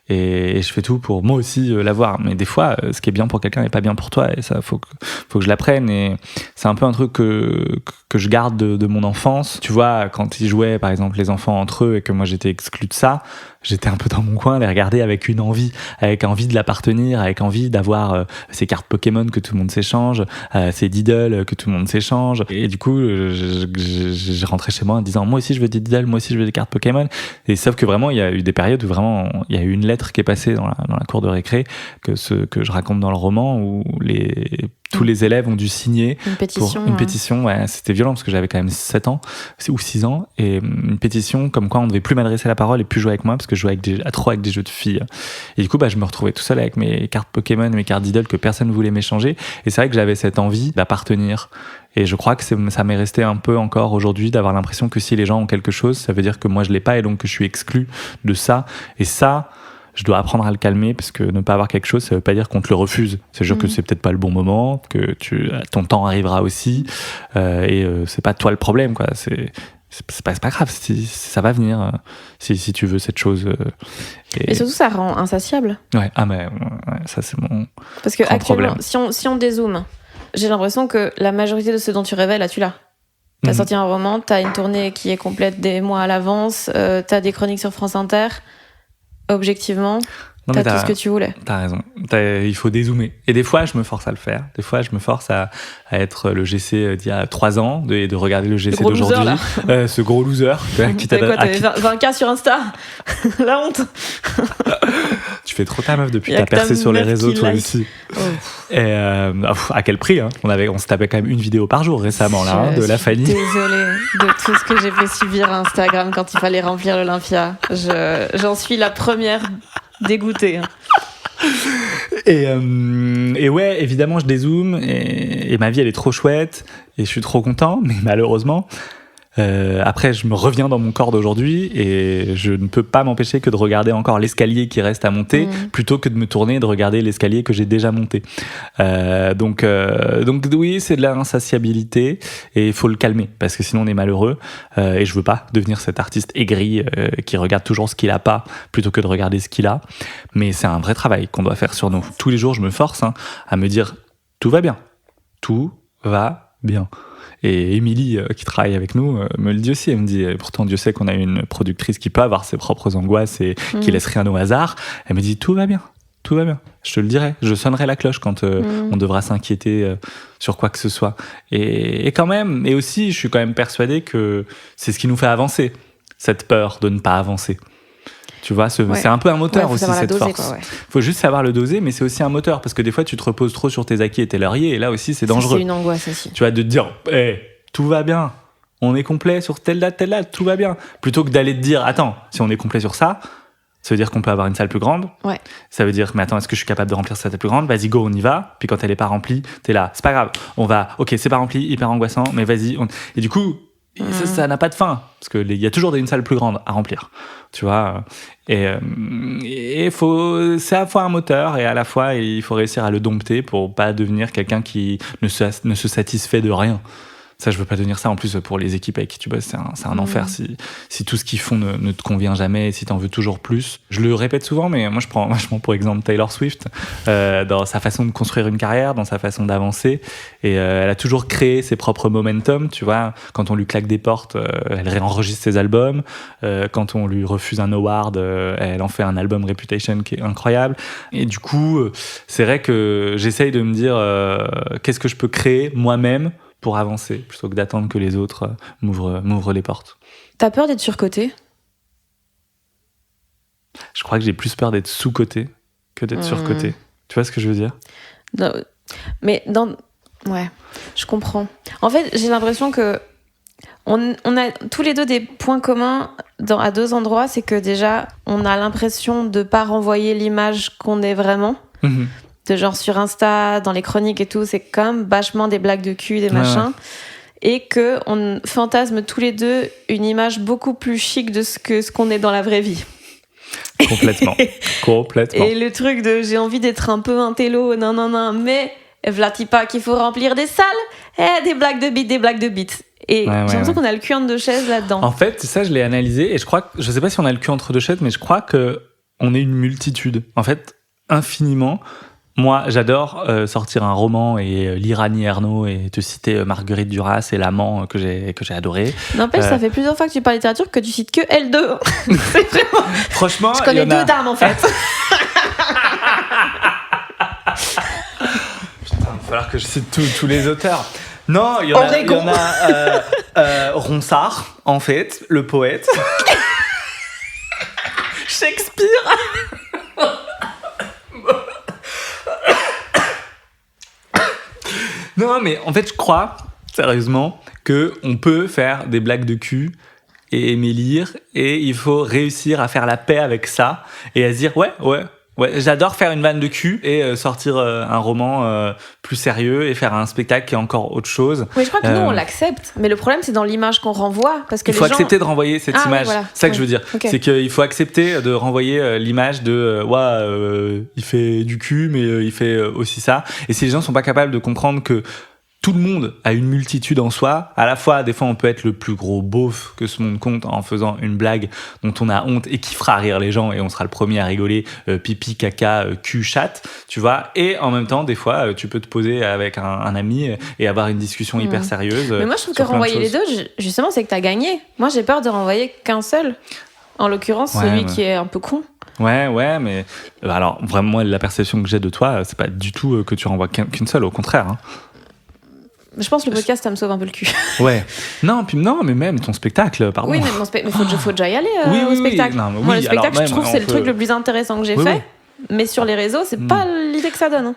Et je fais tout pour moi aussi l'avoir. Mais des fois, ce qui est bien pour quelqu'un n'est pas bien pour toi. Et ça, faut que je l'apprenne. Et c'est un peu un truc que je garde de mon enfance. Tu vois, quand ils jouaient, par exemple, les enfants entre eux et que moi j'étais exclu de ça, j'étais un peu dans mon coin, les regarder avec envie de l'appartenir, avec envie d'avoir ces cartes Pokémon que tout le monde s'échange, ces Diddle que tout le monde s'échange. Et du coup, j'ai rentré chez moi en disant moi aussi je veux des Diddle, moi aussi je veux des cartes Pokémon. Et sauf que vraiment, il y a eu des périodes où vraiment il y a eu une lettre qui est passée dans la cour de récré que je raconte dans le roman où tous les élèves ont dû signer une pétition. Une pétition, ouais, c'était violent parce que j'avais quand même 7 ans ou 6 ans et une pétition comme quoi on ne devait plus m'adresser la parole et plus jouer avec moi parce que je jouais trop avec des jeux de filles. Et du coup, je me retrouvais tout seul avec mes cartes Pokémon, mes cartes Diddle que personne ne voulait m'échanger. Et c'est vrai que j'avais cette envie d'appartenir. Et je crois que ça m'est resté un peu encore aujourd'hui d'avoir l'impression que si les gens ont quelque chose, ça veut dire que moi je l'ai pas et donc que je suis exclu de ça. Et ça, je dois apprendre à le calmer parce que ne pas avoir quelque chose, ça veut pas dire qu'on te le refuse. C'est sûr que c'est peut-être pas le bon moment, que ton temps arrivera aussi, et c'est pas toi le problème, quoi. C'est pas grave, ça va venir si tu veux cette chose. Et surtout, ça rend insatiable. Ouais, mais ça c'est mon parce que actuellement, problème. si on dézoome, j'ai l'impression que la majorité de ce dont tu rêvais, là, tu l'as. T'as sorti un roman, t'as une tournée qui est complète des mois à l'avance, t'as des chroniques sur France Inter. Objectivement, t'as tout ce que tu voulais. T'as raison. Il faut dézoomer. Et des fois, je me force à le faire. Des fois, je me force à être le GC d'il y a 3 ans, de regarder le GC d'aujourd'hui. Ce gros loser. Qui t'a quoi, t'avais 20K sur Insta. La honte. Tu fais trop ta meuf depuis que t'as percé sur les réseaux, toi aussi. Et à quel prix, hein. On se tapait quand même une vidéo par jour récemment, là, de la Fanny. Désolée de tout ce que j'ai fait subir à Instagram quand il fallait remplir l'Olympia. J'en suis la première dégoûtée. Et ouais, évidemment, je dézoome et ma vie, elle est trop chouette et je suis trop content, mais malheureusement, après, je me reviens dans mon corps d'aujourd'hui et je ne peux pas m'empêcher que de regarder encore l'escalier qui reste à monter plutôt que de me tourner et de regarder l'escalier que j'ai déjà monté. Donc oui, c'est de l'insatiabilité et il faut le calmer parce que sinon on est malheureux et je veux pas devenir cet artiste aigri qui regarde toujours ce qu'il a pas plutôt que de regarder ce qu'il a. Mais c'est un vrai travail qu'on doit faire sur nous. Tous les jours, je me force à me dire tout va bien. Tout va bien. Et Émilie, qui travaille avec nous, me le dit aussi. Elle me dit, pourtant Dieu sait qu'on a une productrice qui peut avoir ses propres angoisses et qui laisse rien au hasard. Elle me dit, tout va bien, tout va bien. Je te le dirai, je sonnerai la cloche quand on devra s'inquiéter sur quoi que ce soit. Et quand même, et aussi, je suis quand même persuadé que c'est ce qui nous fait avancer, cette peur de ne pas avancer. Tu vois, c'est un peu un moteur aussi, cette doser, force. Faut juste savoir le doser, mais c'est aussi un moteur, parce que des fois, tu te reposes trop sur tes acquis et tes lauriers, et là aussi, c'est dangereux. C'est une angoisse aussi. Tu vois, de te dire, tout va bien, on est complet sur telle date, tout va bien. Plutôt que d'aller te dire, attends, si on est complet sur ça veut dire qu'on peut avoir une salle plus grande. Ouais. Ça veut dire, mais attends, est-ce que je suis capable de remplir cette salle plus grande ? Vas-y, go, on y va. Puis quand elle est pas remplie, t'es là, c'est pas grave. On va, ok, c'est pas rempli, hyper angoissant, mais vas-y. Et du coup, ça n'a pas de fin. Parce qu'il y a toujours une salle plus grande à remplir. Tu vois. Et c'est à la fois un moteur et à la fois, il faut réussir à le dompter pour pas devenir quelqu'un qui ne se satisfait de rien. Ça, je veux pas devenir ça. En plus, pour les équipes avec qui tu bosses, c'est un enfer si tout ce qu'ils font ne te convient jamais et si t'en veux toujours plus. Je le répète souvent, mais moi, je prends vachement pour exemple Taylor Swift dans sa façon de construire une carrière, dans sa façon d'avancer. Et elle a toujours créé ses propres momentum, tu vois. Quand on lui claque des portes, elle réenregistre ses albums. Quand on lui refuse un award, elle en fait un album Reputation qui est incroyable. Et du coup, c'est vrai que j'essaye de me dire qu'est-ce que je peux créer moi-même pour avancer, plutôt que d'attendre que les autres m'ouvrent les portes. T'as peur d'être surcoté ? Je crois que j'ai plus peur d'être sous-coté que d'être surcoté. Tu vois ce que je veux dire ? Non, mais ouais, je comprends. En fait, j'ai l'impression que on a tous les deux des points communs à deux endroits. C'est que déjà, on a l'impression de pas renvoyer l'image qu'on est vraiment. Mm-hmm. De genre sur Insta, dans les chroniques et tout, c'est comme vachement des blagues de cul, des machins. Et qu'on fantasme tous les deux une image beaucoup plus chic de ce qu'on est dans la vraie vie. Complètement. Et le truc de j'ai envie d'être un peu un télo, non, mais v'là-t-il pas qu'il faut remplir des salles, des blagues de beat. Et j'ai l'impression qu'on a le cul entre deux chaises là-dedans. En fait, ça, je l'ai analysé et je sais pas si on a le cul entre deux chaises, mais je crois qu'on est une multitude. En fait, infiniment. Moi, j'adore sortir un roman et lire Annie Ernaux et te citer Marguerite Duras et L'Amant que j'ai adoré. N'empêche, ça fait plusieurs fois que tu parles littérature que tu cites que L2. C'est vraiment... Franchement, je connais deux dames en fait. Putain, il va falloir que je cite tous les auteurs. Non, il y en a Ronsard, en fait, le poète. Shakespeare. Non, mais en fait, je crois, sérieusement, qu'on peut faire des blagues de cul et aimer lire, et il faut réussir à faire la paix avec ça, et à se dire, ouais, j'adore faire une vanne de cul, et sortir un roman plus sérieux, et faire un spectacle qui est encore autre chose. Oui, je crois que nous, on l'accepte, mais le problème, c'est dans l'image qu'on renvoie, parce que il faut accepter de renvoyer cette image. Voilà. C'est ça que je veux dire. Okay. C'est qu'il faut accepter de renvoyer l'image de il fait du cul, mais il fait aussi ça. Et si les gens sont pas capables de comprendre que tout le monde a une multitude en soi. À la fois, des fois, on peut être le plus gros beauf que ce monde compte en faisant une blague dont on a honte et qui fera rire les gens, et on sera le premier à rigoler, pipi, caca, cul, chatte, tu vois. Et en même temps, des fois, tu peux te poser avec un ami et avoir une discussion hyper sérieuse. Mais moi, je trouve que renvoyer les deux, justement, c'est que t'as gagné. Moi, j'ai peur de renvoyer qu'un seul. En l'occurrence, celui qui est un peu con. Ouais, mais alors vraiment, moi, la perception que j'ai de toi, c'est pas du tout que tu renvoies qu'une seule, au contraire. Hein. Je pense que le podcast, ça me sauve un peu le cul. Ouais. Non, mais même ton spectacle, pardon. Oui, mais faut déjà y aller au spectacle. Non, moi, le spectacle, je trouve que c'est le truc le plus intéressant que j'ai fait. Mais sur les réseaux, c'est pas l'idée que ça donne. De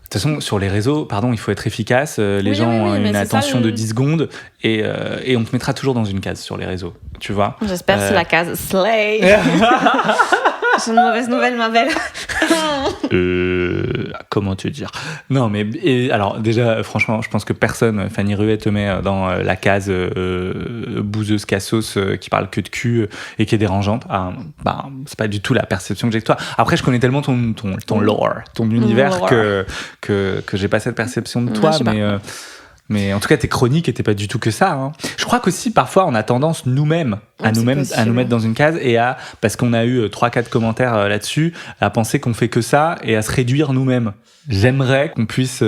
toute façon, sur les réseaux, il faut être efficace. Les gens ont une attention de 10 secondes et on te mettra toujours dans une case sur les réseaux, tu vois. J'espère que c'est la case Slay. C'est une mauvaise nouvelle, ma belle. Comment te dire ? Non, mais alors déjà, franchement, je pense que personne, Fanny Ruet, te met dans la case bouseuse cassos qui parle que de cul et qui est dérangeante. C'est pas du tout la perception que j'ai de toi. Après, je connais tellement ton lore, ton univers que j'ai pas cette perception de toi, mais en tout cas, tes chroniques étaient pas du tout que ça. Hein. Je crois qu'aussi, parfois, on a tendance nous-mêmes à nous mettre dans une case et parce qu'on a eu 3-4 commentaires là-dessus, à penser qu'on fait que ça et à se réduire nous-mêmes. J'aimerais qu'on puisse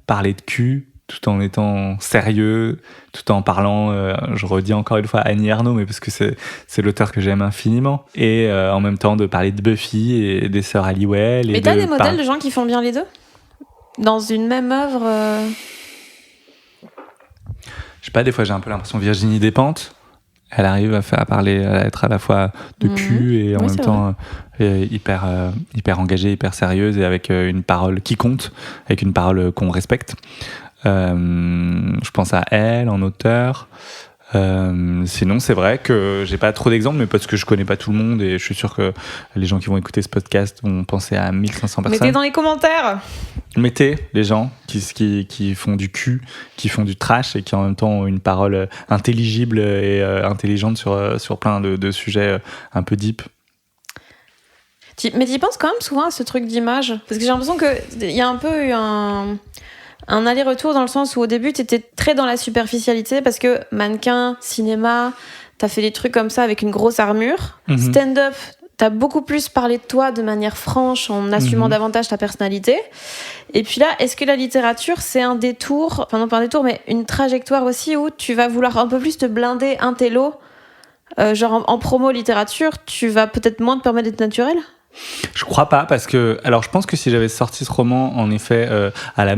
parler de cul tout en étant sérieux, tout en parlant, je redis encore une fois Annie Ernaux, mais parce que c'est l'auteur que j'aime infiniment, et en même temps de parler de Buffy et des sœurs Halliwell. Mais t'as des modèles de gens qui font bien les deux ? Dans une même œuvre Je sais pas, des fois j'ai un peu l'impression Virginie Despentes. Elle arrive à parler, à être à la fois de cul et en même temps hyper engagée, hyper sérieuse et avec une parole qui compte, avec une parole qu'on respecte. Je pense à elle en auteur. Sinon, c'est vrai que j'ai pas trop d'exemples, mais parce que je connais pas tout le monde et je suis sûr que les gens qui vont écouter ce podcast vont penser à 1500 personnes. Mettez dans les commentaires. Mettez les gens qui font du cul, qui font du trash et qui en même temps ont une parole intelligible et intelligente sur plein de sujets un peu deep. Mais tu y penses quand même souvent à ce truc d'image? Parce que j'ai l'impression qu'il y a un peu eu un aller-retour dans le sens où au début t'étais très dans la superficialité parce que mannequin, cinéma, t'as fait des trucs comme ça avec une grosse armure. Stand-up, t'as beaucoup plus parlé de toi de manière franche en assumant davantage ta personnalité. Et puis là, est-ce que la littérature c'est un détour, enfin non pas un détour mais une trajectoire aussi où tu vas vouloir un peu plus te blinder un télo, genre en promo littérature, tu vas peut-être moins te permettre d'être naturel? Je crois pas, parce que alors je pense que si j'avais sorti ce roman en effet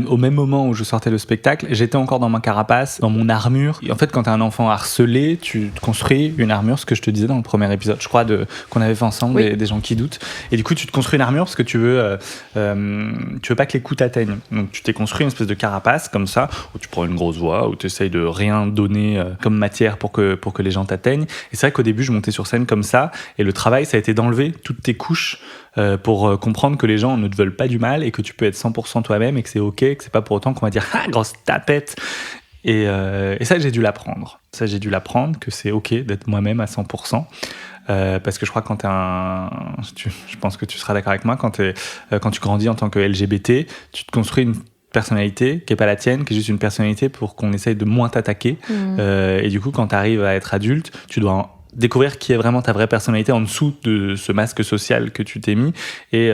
au même moment où je sortais le spectacle, j'étais encore dans ma carapace, dans mon armure. Et en fait, quand t'es un enfant harcelé, tu te construis une armure, ce que je te disais dans le premier épisode, je crois, qu'on avait fait ensemble, oui. des gens qui doutent. Et du coup, tu te construis une armure parce que tu veux pas que les coups t'atteignent. Donc tu t'es construit une espèce de carapace comme ça, où tu prends une grosse voix, où tu essayes de rien donner comme matière pour que les gens t'atteignent. Et c'est vrai qu'au début, je montais sur scène comme ça, et le travail, ça a été d'enlever toutes tes couches pour comprendre que les gens ne te veulent pas du mal et que tu peux être 100% toi-même et que c'est ok, que c'est pas pour autant qu'on va dire « Ah, grosse tapette !» Et ça, j'ai dû l'apprendre. Que c'est ok d'être moi-même à 100%. Parce que je crois que quand je pense que tu seras d'accord avec moi, quand tu grandis en tant que LGBT, tu te construis une personnalité qui est pas la tienne, qui est juste une personnalité pour qu'on essaye de moins t'attaquer. Et du coup, quand tu arrives à être adulte, tu dois découvrir qui est vraiment ta vraie personnalité en dessous de ce masque social que tu t'es mis. Et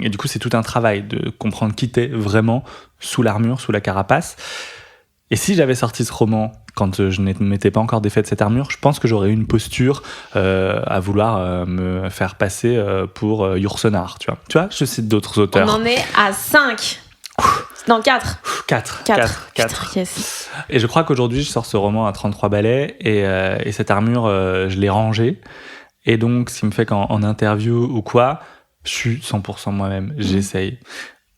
du coup, c'est tout un travail de comprendre qui t'es vraiment sous l'armure, sous la carapace. Et si j'avais sorti ce roman quand je ne m'étais pas encore défait de cette armure, je pense que j'aurais eu une posture à vouloir me faire passer pour Yourcenar, tu vois, je cite d'autres auteurs. On en est à 5. Non, 4. 4. Putain, yes. Et je crois qu'aujourd'hui, je sors ce roman à 33 balais et cette armure, je l'ai rangée. Et donc, ce qui me fait qu'en interview ou quoi, je suis 100% moi-même, j'essaye.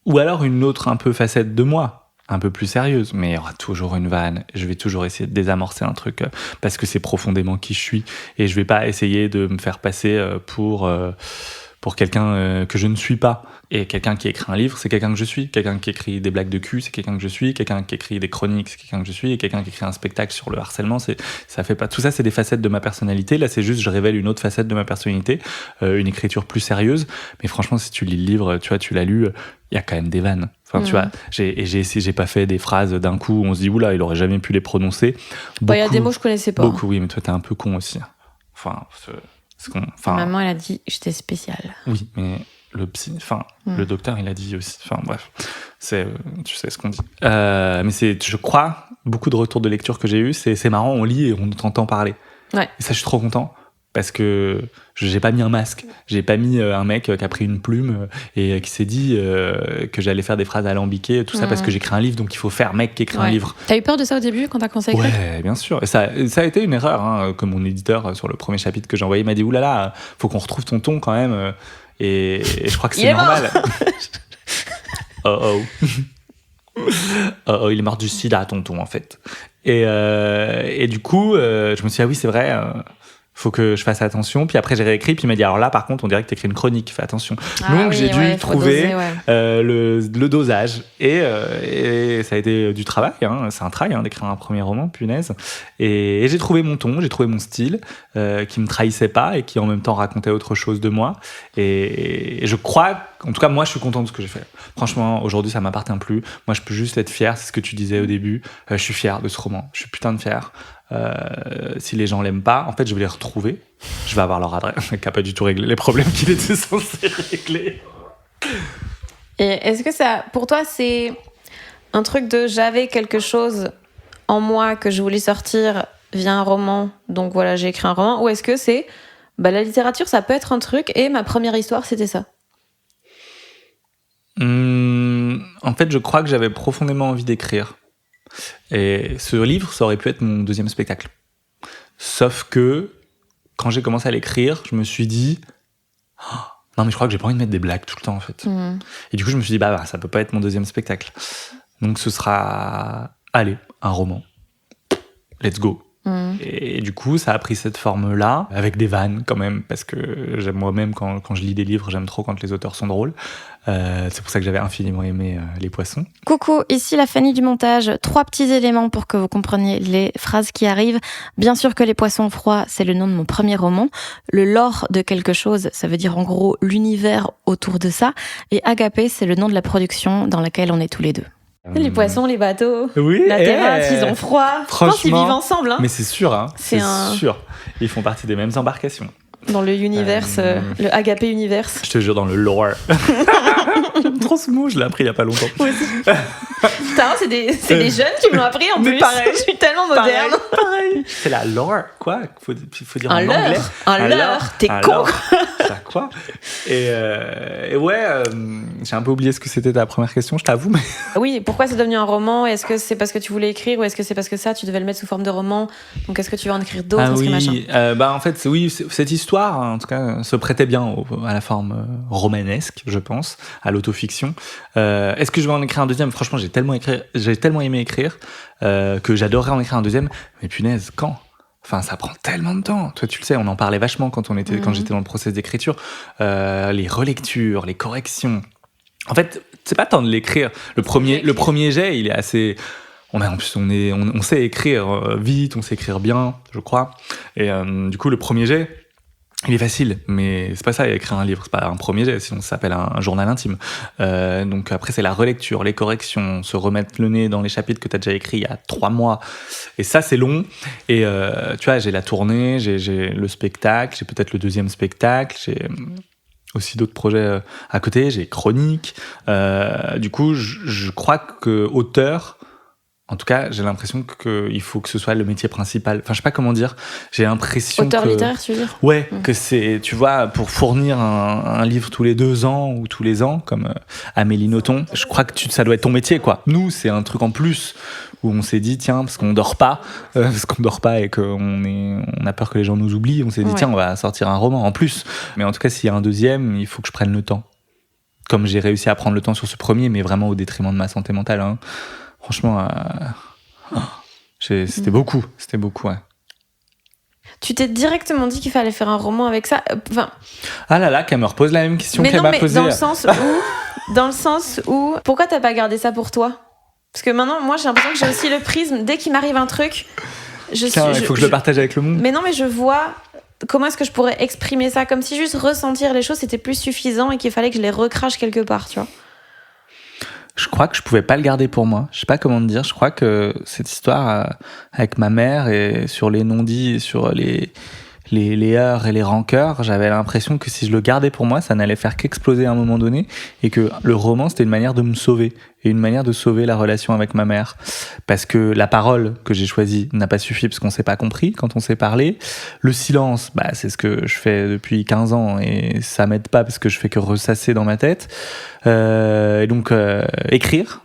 Ou alors une autre un peu facette de moi, un peu plus sérieuse, mais il y aura toujours une vanne. Je vais toujours essayer de désamorcer un truc parce que c'est profondément qui je suis. Et je vais pas essayer de me faire passer pour quelqu'un que je ne suis pas. Et quelqu'un qui écrit un livre, c'est quelqu'un que je suis. Quelqu'un qui écrit des blagues de cul, c'est quelqu'un que je suis. Quelqu'un qui écrit des chroniques, c'est quelqu'un que je suis. Et quelqu'un qui écrit un spectacle sur le harcèlement, ça fait pas. Tout ça, c'est des facettes de ma personnalité. Là, c'est juste, je révèle une autre facette de ma personnalité, une écriture plus sérieuse. Mais franchement, si tu lis le livre, tu vois, tu l'as lu, il y a quand même des vannes. Enfin, tu vois, j'ai pas fait des phrases d'un coup où on se dit, oula, il aurait jamais pu les prononcer. Il y a des mots que je connaissais pas. Beaucoup, oui, mais toi, t'es un peu con aussi. Enfin, maman, elle a dit, j'étais spéciale. Oui, mais le docteur, il a dit aussi. Enfin, bref, tu sais ce qu'on dit. Mais je crois, beaucoup de retours de lecture que j'ai eu, c'est marrant, on lit et on t'entend parler. Ouais. Et ça, je suis trop content. Parce que j'ai pas mis un masque, j'ai pas mis un mec qui a pris une plume et qui s'est dit que j'allais faire des phrases alambiquées, tout ça parce que j'écris un livre, donc il faut faire mec qui écrit un livre. T'as eu peur de ça au début quand t'as commencé à écrire ? Ouais, bien sûr. Et ça a été une erreur, hein, comme mon éditeur sur le premier chapitre que j'ai envoyé m'a dit oulala, faut qu'on retrouve ton ton quand même. Et je crois que c'est normal. Oh, il est mort du sida, tonton, en fait. Et du coup, je me suis dit, ah oui, c'est vrai, faut que je fasse attention. Puis après, j'ai réécrit, puis il m'a dit, alors là, par contre, on dirait que t'écris une chronique, fais attention. Donc, j'ai dû trouver le dosage. Et ça a été du travail, hein. C'est un travail, hein, d'écrire un premier roman, punaise. Et j'ai trouvé mon ton, j'ai trouvé mon style, qui me trahissait pas et qui en même temps racontait autre chose de moi. Et je crois, en tout cas, moi, je suis content de ce que j'ai fait. Franchement, aujourd'hui, ça m'appartient plus. Moi, je peux juste être fier, c'est ce que tu disais au début. Je suis fier de ce roman. Je suis putain de fier. Si les gens l'aiment pas, en fait, je vais les retrouver. Je vais avoir leur adresse, qui n'a pas du tout réglé les problèmes qu'il était censé régler. Et est-ce que ça, pour toi, c'est un truc de j'avais quelque chose en moi que je voulais sortir via un roman, donc voilà, j'ai écrit un roman, ou est-ce que c'est la littérature, ça peut être un truc, et ma première histoire, c'était ça? En fait, je crois que j'avais profondément envie d'écrire. Et ce livre, ça aurait pu être mon deuxième spectacle. Sauf que quand j'ai commencé à l'écrire, je me suis dit non mais je crois que j'ai pas envie de mettre des blagues tout le temps en fait. Et du coup je me suis dit ça peut pas être mon deuxième spectacle. Donc ce sera un roman. Let's go. Et du coup, ça a pris cette forme-là, avec des vannes quand même, parce que j'aime moi-même, quand je lis des livres, j'aime trop quand les auteurs sont drôles. C'est pour ça que j'avais infiniment aimé Les Poissons. Coucou, ici la Fanny du montage. 3 petits éléments pour que vous compreniez les phrases qui arrivent. Bien sûr que Les Poissons froids, c'est le nom de mon premier roman. Le lore de quelque chose, ça veut dire en gros l'univers autour de ça. Et Agapé, c'est le nom de la production dans laquelle on est tous les deux. Les poissons, les bateaux, oui, la terrasse, ils ont froid. Je pense qu'ils vivent ensemble. Mais c'est sûr, hein. C'est sûr. Ils font partie des mêmes embarcations. Dans le universe, le Agapé universe. Je te jure, dans le lore. Trop ce mot, je l'ai appris il y a pas longtemps. Moi aussi. Putain, c'est des jeunes qui me l'ont appris en plus. Pareil. Je suis tellement moderne. Pareil. C'est la lore, quoi. Faut dire en anglais. Un leurre. T'es con. Ça quoi. Et ouais, j'ai un peu oublié ce que c'était ta première question, je t'avoue. Mais... Oui, pourquoi c'est devenu un roman ? Est-ce que c'est parce que tu voulais écrire ou est-ce que c'est parce que ça, tu devais le mettre sous forme de roman ? Donc est-ce que tu vas en écrire d'autres ? En fait, oui, cette histoire, en tout cas, se prêtait bien à la forme romanesque, je pense, à l'autofiction. Est-ce que je vais en écrire un deuxième ? Franchement, j'ai tellement aimé écrire que j'adorerais en écrire un deuxième. Mais punaise, quand ? Enfin, ça prend tellement de temps. Toi, tu le sais, on en parlait vachement quand j'étais dans le process d'écriture. Les relectures, les corrections. En fait, c'est pas tant de l'écrire. Le premier jet, il est assez... On sait écrire vite, on sait écrire bien, je crois. Et du coup, le premier jet, il est facile, mais c'est pas ça, écrire un livre, c'est pas un premier jet, sinon ça s'appelle un journal intime. Donc après, c'est la relecture, les corrections, se remettre le nez dans les chapitres que t'as déjà écrits il y a 3 mois. Et ça, c'est long. Et tu vois, j'ai la tournée, j'ai le spectacle, j'ai peut-être le deuxième spectacle, j'ai aussi d'autres projets à côté, j'ai chronique. Du coup, je crois que auteur... En tout cas, j'ai l'impression qu'il faut que ce soit le métier principal. Enfin, je sais pas comment dire. J'ai l'impression auteur littéraire, tu veux dire ? Ouais, que c'est, tu vois, pour fournir un livre tous les 2 ans ou tous les ans, comme Amélie Nothomb, je crois que ça doit être ton métier, quoi. Nous, c'est un truc en plus où on s'est dit, tiens, parce qu'on dort pas et qu'on a peur que les gens nous oublient, on s'est dit, tiens, on va sortir un roman en plus. Mais en tout cas, s'il y a un deuxième, il faut que je prenne le temps. Comme j'ai réussi à prendre le temps sur ce premier, mais vraiment au détriment de ma santé mentale, hein. Franchement, c'était beaucoup, ouais. Tu t'es directement dit qu'il fallait faire un roman avec ça. Ah là là, qu'elle me repose la même question qu'elle m'a posée. Dans le sens où, pourquoi t'as pas gardé ça pour toi ? Parce que maintenant, moi, j'ai l'impression que j'ai aussi le prisme. Dès qu'il m'arrive un truc, il faut que je le partage avec le monde. Mais non, mais je vois comment est-ce que je pourrais exprimer ça, comme si juste ressentir les choses c'était plus suffisant et qu'il fallait que je les recrache quelque part, tu vois. Je crois que je pouvais pas le garder pour moi. Je sais pas comment te dire. Je crois que cette histoire avec ma mère et sur les non-dits et sur les heurts et les rancœurs, j'avais l'impression que si je le gardais pour moi, ça n'allait faire qu'exploser à un moment donné et que le roman, c'était une manière de me sauver et une manière de sauver la relation avec ma mère. Parce que la parole que j'ai choisie n'a pas suffi parce qu'on s'est pas compris quand on s'est parlé. Le silence, c'est ce que je fais depuis 15 ans et ça m'aide pas parce que je fais que ressasser dans ma tête. Et donc, écrire.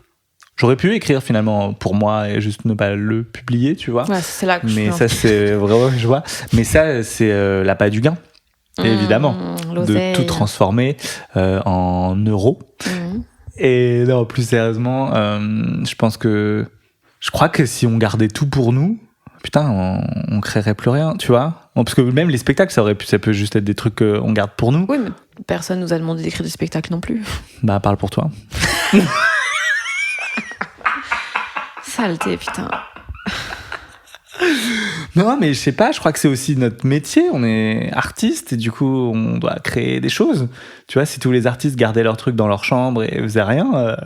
J'aurais pu écrire finalement pour moi et juste ne pas le publier, tu vois. Ouais, c'est là que mais ça, c'est vraiment, je vois. Mais ça, c'est l'appât du gain, évidemment. De tout transformer en euros. Et non, plus sérieusement, je crois que si on gardait tout pour nous, putain, on créerait plus rien, tu vois. Parce que même les spectacles, ça peut juste être des trucs qu'on garde pour nous. Oui, mais personne nous a demandé d'écrire des spectacles non plus. Parle pour toi. Saleté, putain. Non, mais je sais pas, je crois que c'est aussi notre métier. On est artiste et du coup, on doit créer des choses. Tu vois, si tous les artistes gardaient leur truc dans leur chambre et faisaient rien,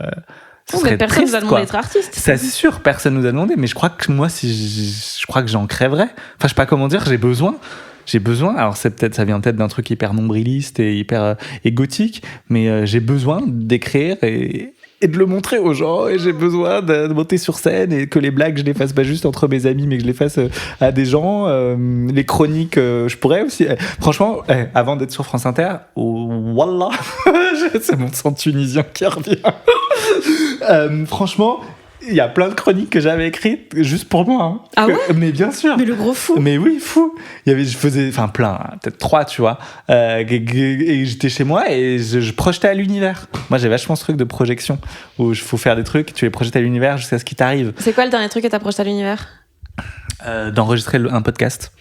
ce serait personne triste, nous a demandé d'être artiste. Ça, c'est sûr, personne nous a demandé. Mais je crois que moi, je crois que j'en crèverais. Enfin, je sais pas comment dire, j'ai besoin. Alors ça vient peut-être d'un truc hyper nombriliste et hyper égotique, mais j'ai besoin d'écrire et de le montrer aux gens, et j'ai besoin de monter sur scène et que les blagues je les fasse pas juste entre mes amis mais que je les fasse à des gens. Les chroniques je pourrais aussi franchement avant d'être sur France Inter, wallah c'est mon sang tunisien qui revient. Franchement il y a plein de chroniques que j'avais écrites juste pour moi. Hein. Ah ouais? Mais bien sûr. Mais le gros fou. Mais oui, fou. Je faisais, plein, peut-être 3, tu vois. Et j'étais chez moi et je projetais à l'univers. Moi, j'ai vachement ce truc de projection où il faut faire des trucs, tu les projettes à l'univers jusqu'à ce qui t'arrive. C'est quoi le dernier truc que t'as projeté à l'univers? D'enregistrer un podcast.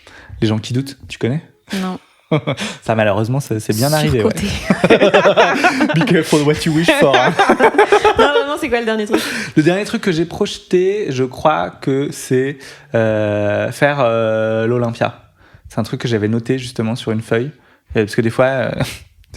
Les gens qui doutent, tu connais? Non. Ça, malheureusement, c'est bien arrivé. Ouais. Be careful what you wish for. Hein. Non, c'est quoi le dernier truc? Le dernier truc que j'ai projeté, je crois que c'est faire l'Olympia. C'est un truc que j'avais noté justement sur une feuille. Parce que des fois,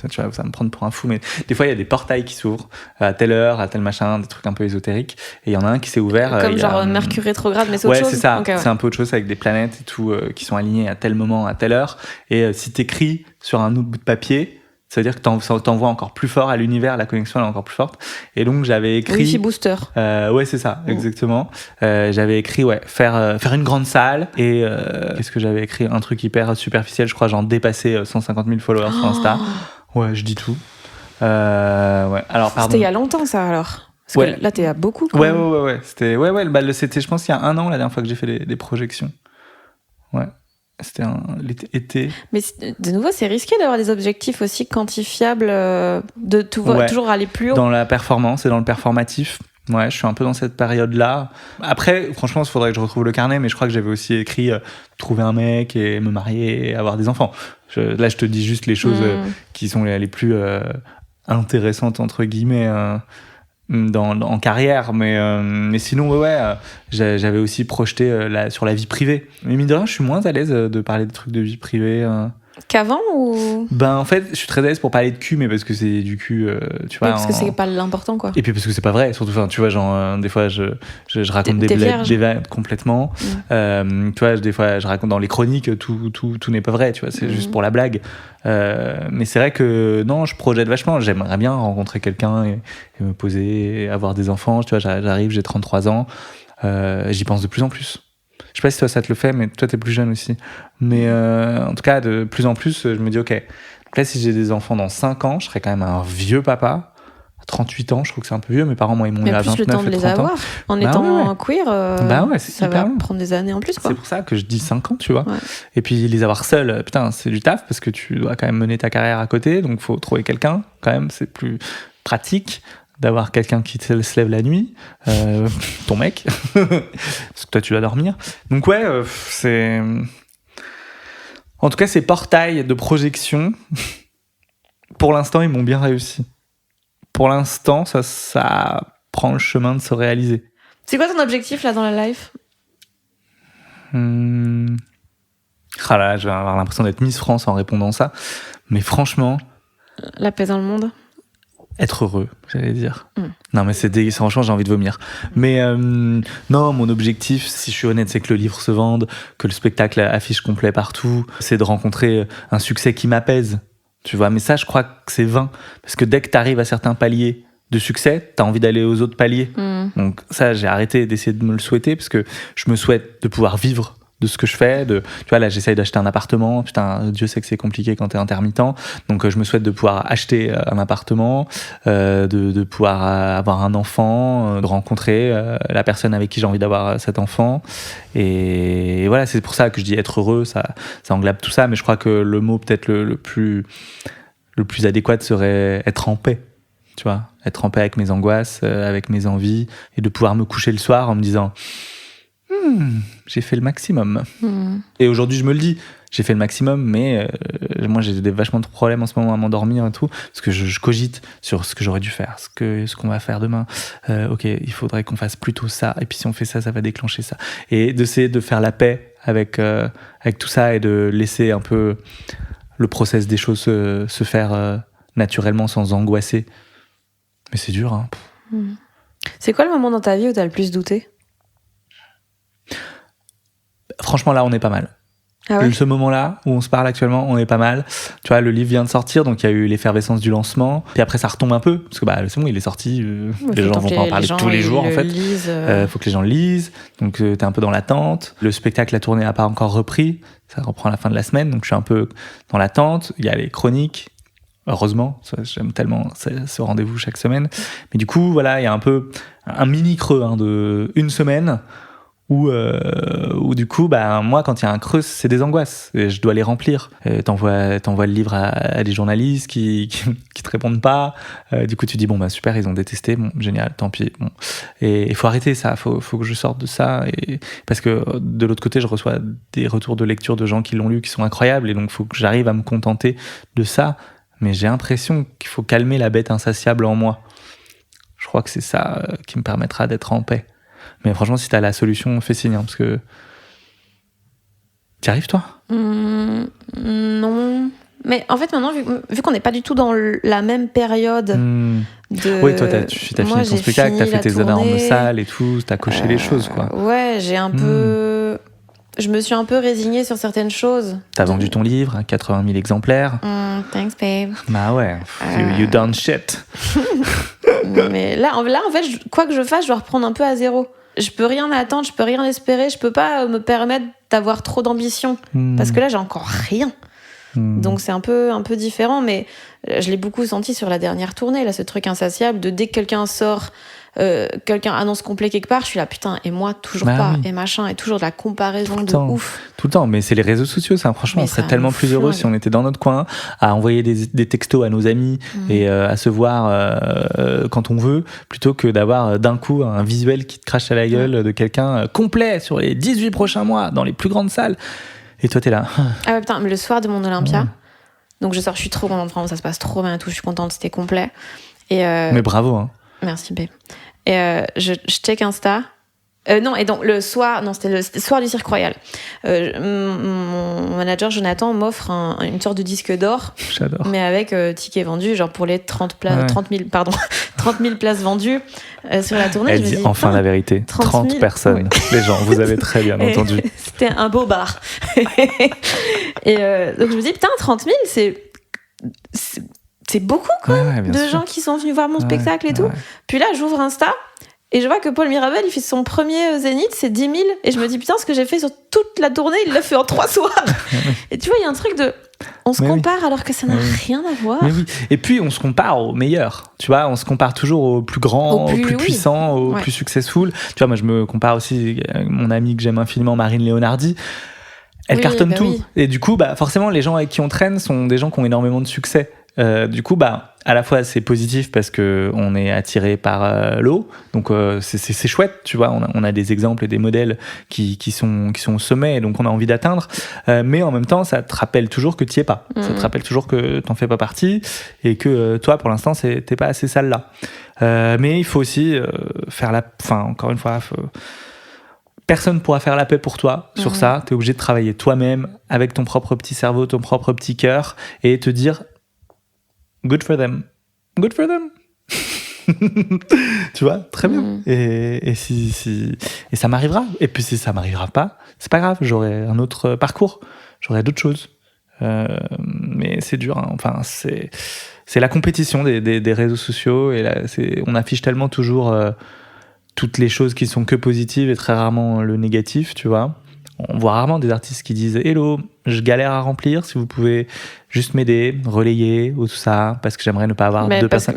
tu vois, ça va me prendre pour un fou, mais des fois, il y a des portails qui s'ouvrent à telle heure, à tel machin, des trucs un peu ésotériques. Et il y en a un qui s'est ouvert. Comme genre Mercure rétrograde, mais c'est autre chose. Ouais, c'est ça. Okay, ouais. C'est un peu autre chose avec des planètes et tout qui sont alignées à tel moment, à telle heure. Et si t'écris sur un autre bout de papier, ça veut dire que t'envoies encore plus fort à l'univers, la connexion elle est encore plus forte. Et donc j'avais écrit. Wi-Fi booster. Ouais, c'est ça, exactement. J'avais écrit faire une grande salle. Et qu'est-ce que j'avais écrit? Un truc hyper superficiel, je crois, genre dépasser 150 000 followers sur Insta. Ouais, je dis tout. Ouais. Alors, pardon. C'était il y a longtemps, ça, alors. Parce que là, t'es à beaucoup. Ouais. C'était, c'était, je pense, il y a 1 an, la dernière fois que j'ai fait des projections. Ouais. C'était l'été. Mais de nouveau, c'est risqué d'avoir des objectifs aussi quantifiables, de toujours aller plus haut. Dans la performance et dans le performatif. Ouais, je suis un peu dans cette période-là. Après, franchement, il faudrait que je retrouve le carnet, mais je crois que j'avais aussi écrit trouver un mec et me marier et avoir des enfants. Là, je te dis juste les choses qui sont les plus intéressantes, entre guillemets, en carrière. Mais sinon, j'avais aussi projeté sur la vie privée. Mais mine de rien, je suis moins à l'aise de parler de trucs de vie privée. Qu'avant ou... En fait, je suis très à l'aise pour parler de cul, mais parce que c'est du cul, tu vois. Parce que c'est pas l'important, quoi. Et puis parce que c'est pas vrai, surtout, tu vois, genre, des fois, je raconte des blagues complètement. Tu vois, des fois, je raconte dans les chroniques, tout n'est pas vrai, tu vois, c'est juste pour la blague. Mais c'est vrai que, non, je projette vachement. J'aimerais bien rencontrer quelqu'un et me poser, et avoir des enfants. Tu vois, j'arrive, j'ai 33 ans. J'y pense de plus en plus. Je sais pas si toi ça te le fait, mais toi t'es plus jeune aussi. Mais en tout cas, de plus en plus, je me dis, ok, là si j'ai des enfants dans 5 ans, je serai quand même un vieux papa. À 38 ans, je trouve que c'est un peu vieux. Mes parents, moi, ils m'ont eu à 29 et 30 ans. Mais en plus, le temps de les avoir, en étant queer, ça va prendre des années en plus, quoi. C'est pour ça que je dis 5 ans, tu vois. Ouais. Et puis les avoir seuls, putain, c'est du taf, parce que tu dois quand même mener ta carrière à côté, donc faut trouver quelqu'un, quand même, c'est plus pratique d'avoir quelqu'un qui se lève la nuit, ton mec, parce que toi tu dois dormir. Donc ouais, c'est... En tout cas, ces portails de projection, pour l'instant, ils m'ont bien réussi. Pour l'instant, ça prend le chemin de se réaliser. C'est quoi ton objectif là dans la life? Ah là, je vais avoir l'impression d'être Miss France en répondant ça. Mais franchement... La paix dans le monde? Être heureux, j'allais dire. Non, mais franchement, j'ai envie de vomir. Mais non, mon objectif, si je suis honnête, c'est que le livre se vende, que le spectacle affiche complet partout. C'est de rencontrer un succès qui m'apaise, tu vois. Mais ça, je crois que c'est vain. Parce que dès que tu arrives à certains paliers de succès, tu as envie d'aller aux autres paliers. Donc ça, j'ai arrêté d'essayer de me le souhaiter parce que je me souhaite de pouvoir vivre de ce que je fais, tu vois, là j'essaye d'acheter un appartement, putain, Dieu sait que c'est compliqué quand t'es intermittent, donc je me souhaite de pouvoir acheter un appartement, de pouvoir avoir un enfant, de rencontrer la personne avec qui j'ai envie d'avoir cet enfant, et voilà, c'est pour ça que je dis être heureux, ça englobe tout ça, mais je crois que le mot peut-être le plus adéquat serait être en paix, tu vois, être en paix avec mes angoisses, avec mes envies, et de pouvoir me coucher le soir en me disant j'ai fait le maximum. Et aujourd'hui, je me le dis, j'ai fait le maximum, mais moi, j'ai vachement de problèmes en ce moment à m'endormir et tout, parce que je cogite sur ce que j'aurais dû faire, ce qu'on va faire demain. Ok, il faudrait qu'on fasse plutôt ça, et puis si on fait ça, ça va déclencher ça. Et d'essayer de faire la paix avec tout ça et de laisser un peu le process des choses se faire naturellement sans angoisser. Mais c'est dur, hein. C'est quoi le moment dans ta vie où t'as le plus douté? Franchement, là, on est pas mal. Ah ouais? Ce moment-là, où on se parle actuellement, on est pas mal. Tu vois, le livre vient de sortir, donc il y a eu l'effervescence du lancement. Puis après, ça retombe un peu, parce que c'est bon, il est sorti. Les gens vont pas en parler tous les jours, en fait. Faut que les gens le lisent. Donc, t'es un peu dans l'attente. Le spectacle, la tournée n'a pas encore repris. Ça reprend à la fin de la semaine, donc je suis un peu dans l'attente. Il y a les chroniques. Heureusement, j'aime tellement ce rendez-vous chaque semaine. Mais du coup, voilà, il y a un peu un mini creux de une semaine où du coup, moi, quand il y a un creux, c'est des angoisses. Et je dois les remplir. T'envoies le livre à des journalistes qui te répondent pas. Du coup, tu dis, super, ils ont détesté. Bon, génial, tant pis. Bon. Et il faut arrêter ça. Faut que je sorte de ça. Parce que de l'autre côté, je reçois des retours de lecture de gens qui l'ont lu, qui sont incroyables. Et donc, il faut que j'arrive à me contenter de ça. Mais j'ai l'impression qu'il faut calmer la bête insatiable en moi. Je crois que c'est ça qui me permettra d'être en paix. Mais franchement, si t'as la solution, fais signe, parce que... T'y arrives, toi ? Non. Mais en fait, maintenant, vu qu'on n'est pas du tout dans la même période de... Oui, toi, tu as fini ton spectacle, t'as fait tes énormes salles et tout, t'as coché les choses, quoi. Ouais, j'ai un peu... Je me suis un peu résignée sur certaines choses. T'as vendu ton livre à 80 000 exemplaires. Thanks, babe. Bah ouais, you done shit. Mais là, en fait, quoi que je fasse, je dois reprendre un peu à zéro. Je peux rien attendre, je peux rien espérer, je peux pas me permettre d'avoir trop d'ambition. Parce que là, j'ai encore rien. Donc c'est un peu différent, mais je l'ai beaucoup senti sur la dernière tournée, là, ce truc insatiable de dès que quelqu'un sort, quelqu'un annonce complet quelque part, je suis là, putain, et moi, toujours pas, oui. Et machin, et toujours de la comparaison de ouf. Tout le temps, mais c'est les réseaux sociaux, ça, franchement, on serait tellement plus heureux si on était dans notre coin, à envoyer des textos à nos amis et à se voir quand on veut, plutôt que d'avoir d'un coup un visuel qui te crache à la gueule de quelqu'un complet sur les 18 prochains mois, dans les plus grandes salles. Et toi, t'es là. Ah ouais, putain, mais le soir de mon Olympia, donc je sors, je suis trop contente, vraiment, ça se passe trop bien et tout, je suis contente, c'était complet. Et mais bravo, hein. Merci, babe. Et je check Insta. Non, et donc le soir, c'était le soir du Cirque Royal. Mon manager Jonathan m'offre une sorte de disque d'or. J'adore. Mais avec tickets vendus, genre pour les 30 000 places vendues sur la tournée. Elle dit enfin la vérité. 30 personnes. Oui. Les gens, vous avez très bien entendu. C'était un beau bar. Et donc je me dis, putain, 30 000, c'est beaucoup, quoi, de gens qui sont venus voir mon spectacle et tout. Puis là, j'ouvre Insta. Et je vois que Paul Mirabel, il fait son premier Zénith, c'est 10 000. Et je me dis, putain, ce que j'ai fait sur toute la tournée, il l'a fait en 3 soirs. Et tu vois, il y a un truc de... On se compare alors que ça n'a rien à voir. Mais oui. Et puis, on se compare aux meilleurs. Tu vois, on se compare toujours aux plus grands, aux plus puissants, aux plus successful. Tu vois, moi, je me compare aussi à mon amie que j'aime infiniment, Marine Leonardi. Elle cartonne tout. Oui. Et du coup, forcément, les gens avec qui on traîne sont des gens qui ont énormément de succès. Du coup, à la fois c'est positif parce que on est attiré par l'eau, donc c'est chouette, tu vois. On a des exemples et des modèles qui sont au sommet, donc on a envie d'atteindre. Mais en même temps, ça te rappelle toujours que t'y es pas. Ça te rappelle toujours que t'en fais pas partie et que toi, pour l'instant, t'es pas à ces salles-là. Mais il faut aussi encore une fois. Personne pourra faire la paix pour toi sur ça. T'es obligé de travailler toi-même avec ton propre petit cerveau, ton propre petit cœur et te dire good for them. Good for them. Tu vois, très bien. Et ça m'arrivera. Et puis si ça m'arrivera pas, c'est pas grave. J'aurai un autre parcours. J'aurai d'autres choses. Mais c'est dur. Hein. Enfin, c'est la compétition des réseaux sociaux. Et là, on affiche tellement toujours toutes les choses qui sont que positives et très rarement le négatif, tu vois. On voit rarement des artistes qui disent « Hello, je galère à remplir, si vous pouvez juste m'aider, relayer ou tout ça, parce que j'aimerais ne pas avoir deux personnes. »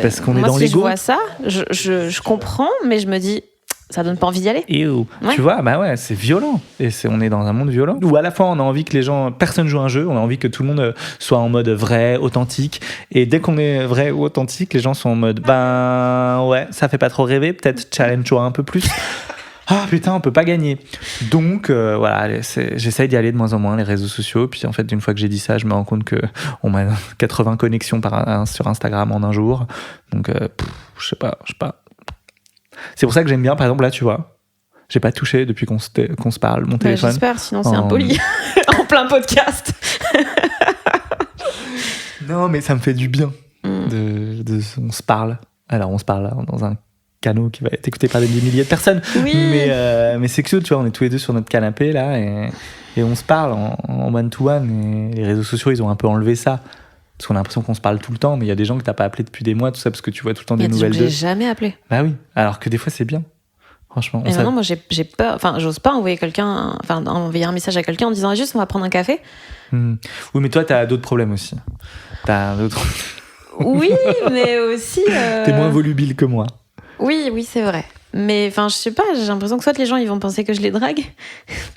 parce qu'on est dans l'ego. Moi, si je vois ça, je comprends, mais je me dis « Ça donne pas envie d'y aller. » Tu vois, c'est violent. Et on est dans un monde violent. Où à la fois, on a envie que les gens... Personne joue un jeu, on a envie que tout le monde soit en mode vrai, authentique. Et dès qu'on est vrai ou authentique, les gens sont en mode « ça fait pas trop rêver, peut-être challenge-toi un peu plus. » Ah putain, on peut pas gagner. Donc j'essaye d'y aller de moins en moins les réseaux sociaux. Puis en fait, une fois que j'ai dit ça, je me rends compte que on m'a 80 connexions sur Instagram en un jour. Donc je sais pas. C'est pour ça que j'aime bien, par exemple là, tu vois, j'ai pas touché depuis qu'on se parle mon téléphone. J'espère, sinon c'est impoli en plein podcast. Non, mais ça me fait du bien. On se parle. Alors on se parle là, dans un canot qui va être écouté par des milliers de personnes. Oui. Mais c'est cute, tu vois, on est tous les deux sur notre canapé là et on se parle en one-to-one. Et les réseaux sociaux, ils ont un peu enlevé ça. Parce qu'on a l'impression qu'on se parle tout le temps, mais il y a des gens que t'as pas appelé depuis des mois, tout ça, parce que tu vois tout le temps des nouvelles d'eux. J'ai jamais appelé. Bah oui, alors que des fois c'est bien. Franchement. Et maintenant, moi, j'ai peur. Enfin, j'ose pas envoyer un message à quelqu'un en disant juste, on va prendre un café. Oui, mais toi, t'as d'autres problèmes aussi. Oui, mais aussi. T'es moins volubile que moi. Oui, c'est vrai. Mais enfin, je sais pas, j'ai l'impression que soit les gens ils vont penser que je les drague.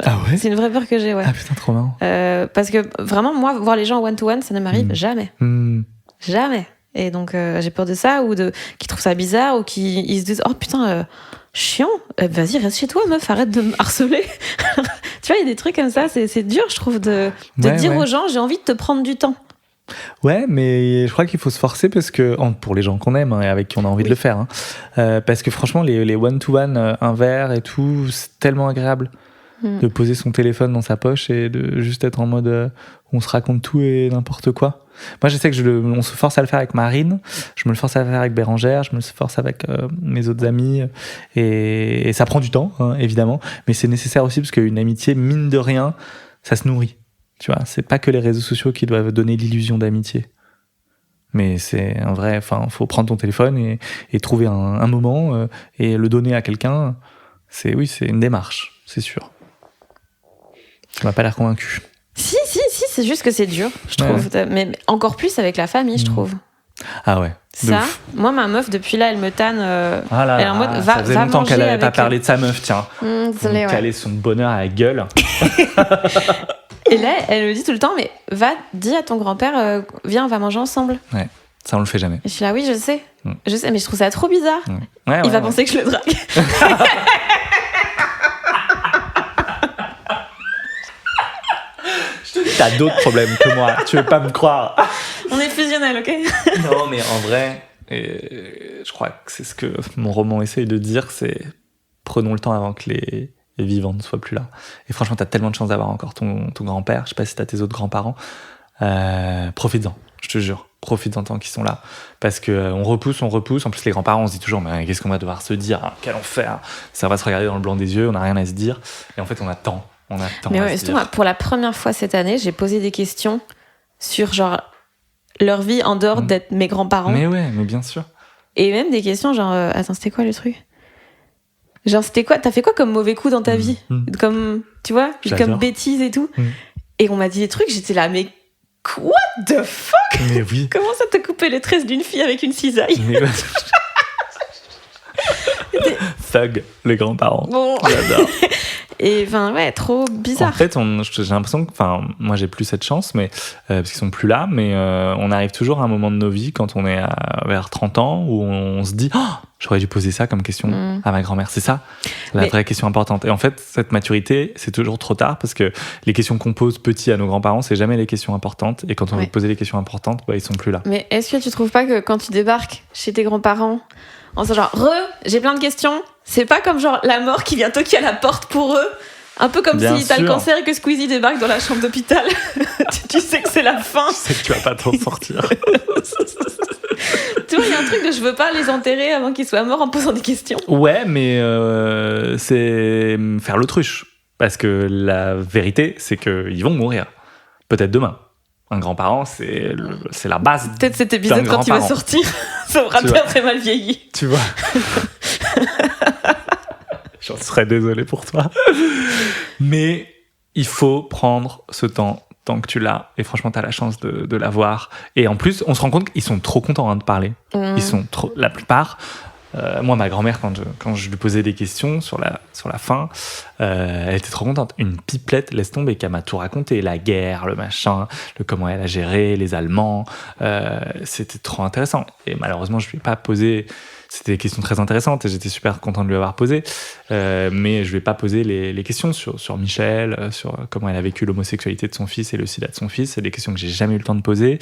Ah ouais? C'est une vraie peur que j'ai, ouais. Ah putain, trop marrant. Parce que vraiment, moi, voir les gens one-to-one, ça ne m'arrive jamais. Jamais. Et donc, j'ai peur de ça, ou qu'ils trouvent ça bizarre, ou qu'ils se disent, oh putain, chiant, vas-y, reste chez toi, meuf, arrête de me harceler. Tu vois, il y a des trucs comme ça, c'est dur, je trouve, de dire aux gens, j'ai envie de te prendre du temps. Ouais, mais je crois qu'il faut se forcer parce que, pour les gens qu'on aime et avec qui on a envie de le faire, parce que franchement, les one-to-one, un verre et tout, c'est tellement agréable de poser son téléphone dans sa poche et de juste être en mode on se raconte tout et n'importe quoi. Moi, je sais que on se force à le faire avec Marine, je me le force à le faire avec Bérangère, je me le force avec mes autres amis, et ça prend du temps, évidemment, mais c'est nécessaire aussi parce qu'une amitié, mine de rien, ça se nourrit. Tu vois, c'est pas que les réseaux sociaux qui doivent donner l'illusion d'amitié. Mais c'est un vrai... Enfin, faut prendre ton téléphone et trouver un moment et le donner à quelqu'un. C'est une démarche, c'est sûr. Tu m'as pas l'air convaincu. Si, c'est juste que c'est dur, je trouve. Ouais. Mais encore plus avec la famille, je trouve. Ah ouais. Ça, moi, ma meuf, depuis là, elle me tanne. Elle est en mode, ça faisait longtemps qu'elle n'avait pas parlé de sa meuf, tiens. Caler son bonheur à la gueule. Et là, elle me dit tout le temps, mais dis à ton grand-père, viens, on va manger ensemble. Ouais, ça on le fait jamais. Et je suis là, oui, je sais, mais je trouve ça trop bizarre. Il va penser que je le drague. T'as d'autres problèmes que moi, tu veux pas me croire. On est fusionnels, ok? Non, mais en vrai, je crois que c'est ce que mon roman essaye de dire, c'est prenons le temps avant que les vivants ne soient plus là. Et franchement, t'as tellement de chance d'avoir encore ton grand-père. Je sais pas si t'as tes autres grands-parents. Profites-en, je te jure. Profites-en tant qu'ils sont là. Parce que on repousse. En plus, les grands-parents, on se dit toujours, mais qu'est-ce qu'on va devoir se dire? Quel enfer! Ça va se regarder dans le blanc des yeux, on n'a rien à se dire. Et en fait, on attend. Mais ouais, surtout, pour la première fois cette année, j'ai posé des questions sur genre leur vie en dehors d'être mes grands-parents. Mais ouais, mais bien sûr. Et même des questions genre, attends, c'était quoi le truc? Genre, c'était quoi? T'as fait quoi comme mauvais coup dans ta vie? Comme, tu vois, comme bêtise et tout. Et on m'a dit des trucs, j'étais là, mais what the fuck? Mais oui. Comment ça t'a coupé les tresses d'une fille avec une cisaille? Mais ouais. Thug, les grands-parents. Bon. J'adore. Et enfin, ouais, trop bizarre. En fait, j'ai l'impression que, moi j'ai plus cette chance, mais parce qu'ils sont plus là, mais on arrive toujours à un moment de nos vies quand on est vers 30 ans où on se dit, j'aurais dû poser ça comme question à ma grand-mère. C'est ça, la vraie question importante. Et en fait, cette maturité, c'est toujours trop tard parce que les questions qu'on pose petits à nos grands-parents, c'est jamais les questions importantes. Et quand on veut poser les questions importantes, ils sont plus là. Mais est-ce que tu trouves pas que quand tu débarques chez tes grands-parents, en disant genre, j'ai plein de questions, c'est pas comme genre la mort qui vient toquer à la porte pour eux, un peu comme si t'as le cancer et que Squeezie débarque dans la chambre d'hôpital. Tu sais que c'est la fin. Tu sais que tu vas pas t'en sortir. Tu vois, il y a un truc de je veux pas les enterrer avant qu'ils soient morts en posant des questions. Ouais, mais c'est faire l'autruche. Parce que la vérité, c'est qu'ils vont mourir. Peut-être demain. Un grand-parent, c'est la base. Peut-être cet épisode, quand il va sortir, ça aura bien très mal vieilli. Tu vois. J'en serais désolé pour toi. Mais il faut prendre ce temps tant que tu l'as. Et franchement, tu as la chance de l'avoir. Et en plus, on se rend compte qu'ils sont trop contents de parler. Ils sont trop... La plupart... moi, ma grand-mère, quand je lui posais des questions sur la fin, elle était trop contente. Une pipelette, laisse tomber, qu'elle m'a tout raconté. La guerre, le machin, comment elle a géré, les Allemands. C'était trop intéressant. Et malheureusement, je ne lui ai pas posé... C'était des questions très intéressantes et j'étais super content de lui avoir posé. Mais je ne lui ai pas posé les questions sur Michel, sur comment elle a vécu l'homosexualité de son fils et le sida de son fils. C'est des questions que j'ai jamais eu le temps de poser.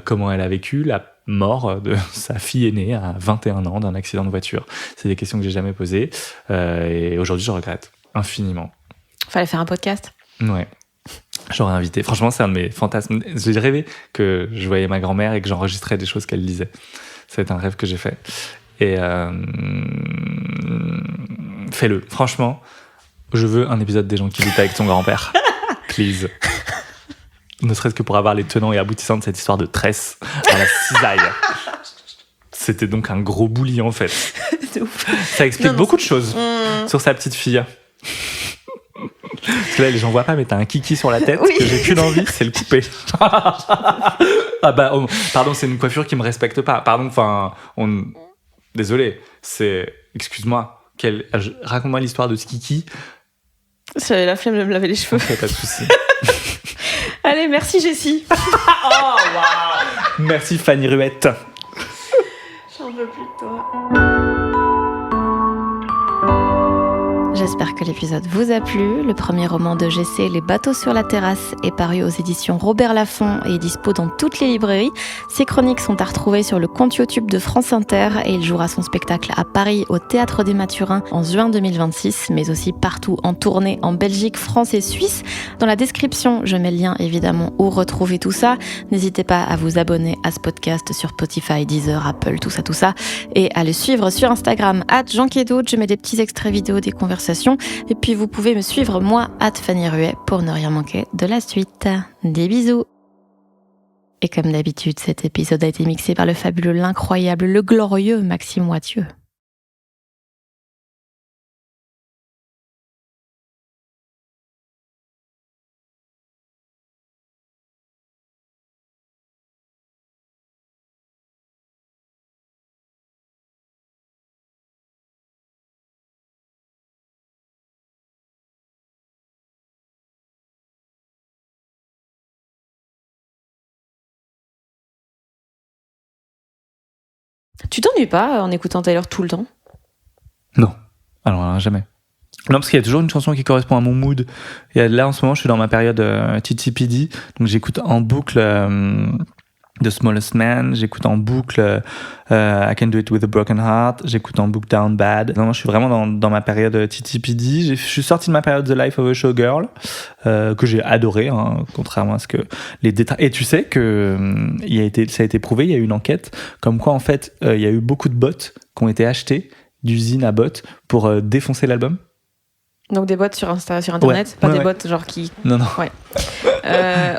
Comment elle a vécu la mort de sa fille aînée à 21 ans d'un accident de voiture. C'est des questions que j'ai jamais posées. Et aujourd'hui, je regrette infiniment. Fallait faire un podcast. Ouais. J'aurais invité. Franchement, c'est un de mes fantasmes. J'ai rêvé que je voyais ma grand-mère et que j'enregistrais des choses qu'elle disait. C'est un rêve que j'ai fait. Et fais-le. Franchement, je veux un épisode des gens qui luttent avec ton grand-père. Please. Ne serait-ce que pour avoir les tenants et aboutissants de cette histoire de tresse à la cisaille. C'était donc un gros bouli, en fait. de ouf. Ça explique beaucoup de choses sur sa petite fille. Parce que là, les gens voient pas, mais t'as un kiki sur la tête. Oui. Que j'ai qu'une envie, c'est le couper. Ah bah, pardon, c'est une coiffure qui me respecte pas. Pardon, enfin, désolé. Excuse-moi. Raconte-moi l'histoire de ce kiki. J'avais la flemme de me laver les cheveux. Okay, pas de souci. Allez, merci Jessie. Oh, wow. Merci Fanny Ruette. J'en veux plus de toi. J'espère que l'épisode vous a plu. Le premier roman de GC, Les bateaux sur la terrasse, est paru aux éditions Robert Laffont et est dispo dans toutes les librairies. Ses chroniques sont à retrouver sur le compte YouTube de France Inter et il jouera son spectacle à Paris au Théâtre des Mathurins en juin 2026, mais aussi partout en tournée en Belgique, France et Suisse. Dans la description, je mets le lien évidemment où retrouver tout ça. N'hésitez pas à vous abonner à ce podcast sur Spotify, Deezer, Apple, tout ça. Et à le suivre sur Instagram, @JeanKedout. Je mets des petits extraits vidéo des conversations. Et puis vous pouvez me suivre moi, @Fanny Ruet, pour ne rien manquer de la suite. Des bisous. Et comme d'habitude, cet épisode a été mixé par le fabuleux, l'incroyable, le glorieux Maxime Wathieu. Tu t'ennuies pas en écoutant Taylor tout le temps? Non. Alors, jamais. Non, parce qu'il y a toujours une chanson qui correspond à mon mood. Et là, en ce moment, je suis dans ma période TTPD. Donc, j'écoute en boucle The Smallest Man. J'écoute en boucle I Can Do It With a Broken Heart. J'écoute en boucle Down Bad. Non, je suis vraiment dans ma période TTPD. Je suis sorti de ma période The Life of a Showgirl, que j'ai adoré, hein, contrairement à ce que les détails. Et tu sais que ça a été prouvé, il y a eu une enquête, comme quoi, en fait, il y a eu beaucoup de bots qui ont été achetés d'usine à bots pour défoncer l'album. Donc des bots sur Internet, ouais, pas des bots genre qui... Non. Ouais.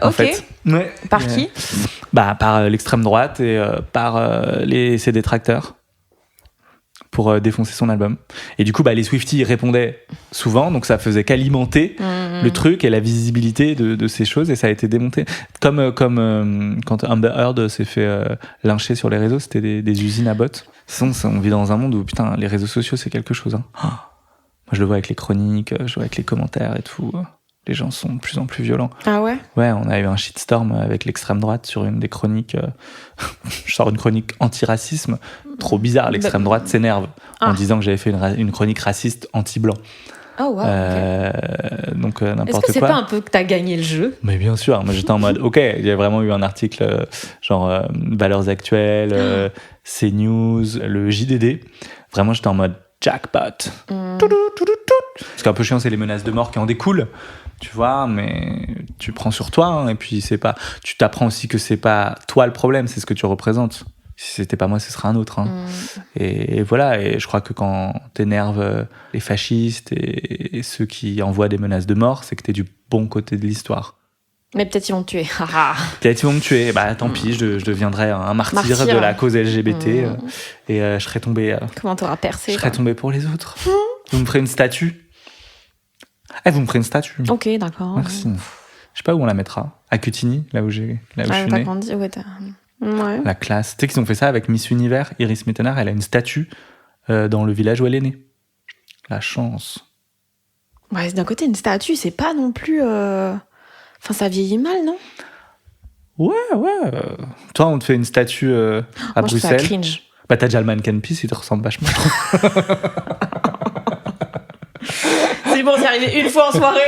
En ok. fait, ouais. Par qui? Par l'extrême droite et par ses détracteurs pour défoncer son album. Et du coup, les Swifties répondaient souvent, donc ça faisait qu'alimenter le truc et la visibilité de ces choses, et ça a été démonté. Comme quand Amber Heard s'est fait lyncher sur les réseaux, c'était des usines à bots. Sinon, on vit dans un monde où, putain, les réseaux sociaux, c'est quelque chose. Hein. Moi, je le vois avec les chroniques, je le vois avec les commentaires et tout. Les gens sont de plus en plus violents. Ah ouais? Ouais, on a eu un shitstorm avec l'extrême droite sur une des chroniques. Je sors une chronique anti-racisme. Trop bizarre, l'extrême droite s'énerve en disant que j'avais fait une chronique raciste anti-blanc. Oh wow, donc n'importe quoi. Est-ce que c'est pas un peu que t'as gagné le jeu? Mais bien sûr, moi j'étais en mode ok, il y a vraiment eu un article genre Valeurs Actuelles, CNews, le JDD. Vraiment j'étais en mode jackpot. Ce qui est un peu chiant, c'est les menaces de mort qui en découlent, tu vois, mais tu prends sur toi, hein, et puis tu t'apprends aussi que c'est pas toi le problème, c'est ce que tu représentes. Si c'était pas moi, ce sera un autre. Hein. Et voilà, et je crois que quand t'énerves les fascistes et ceux qui envoient des menaces de mort, c'est que t'es du bon côté de l'histoire. Mais peut-être ils vont te tuer. Peut-être ils vont me tuer. Tant pis, je deviendrai un martyr de la cause LGBT et je serai tombé. Comment t'auras percé? Je serai tombé pour les autres. Vous me ferez une statue. Vous me ferez une statue. Ok, d'accord. Merci. Je sais pas où on la mettra. À Cutigny, là où je suis né. Grandi. Ouais, ouais. La classe. Tu sais qu'ils ont fait ça avec Miss Univers. Iris Mittenard, elle a une statue dans le village où elle est née. La chance. Ouais, d'un côté, une statue, c'est pas non plus... Enfin, ça vieillit mal, non? Ouais. Toi, on te fait une statue à moi, Bruxelles. Je fais un cringe. T'as déjà le mannequin Peace, il te ressemble vachement. C'est bon, c'est arrivé une fois en soirée.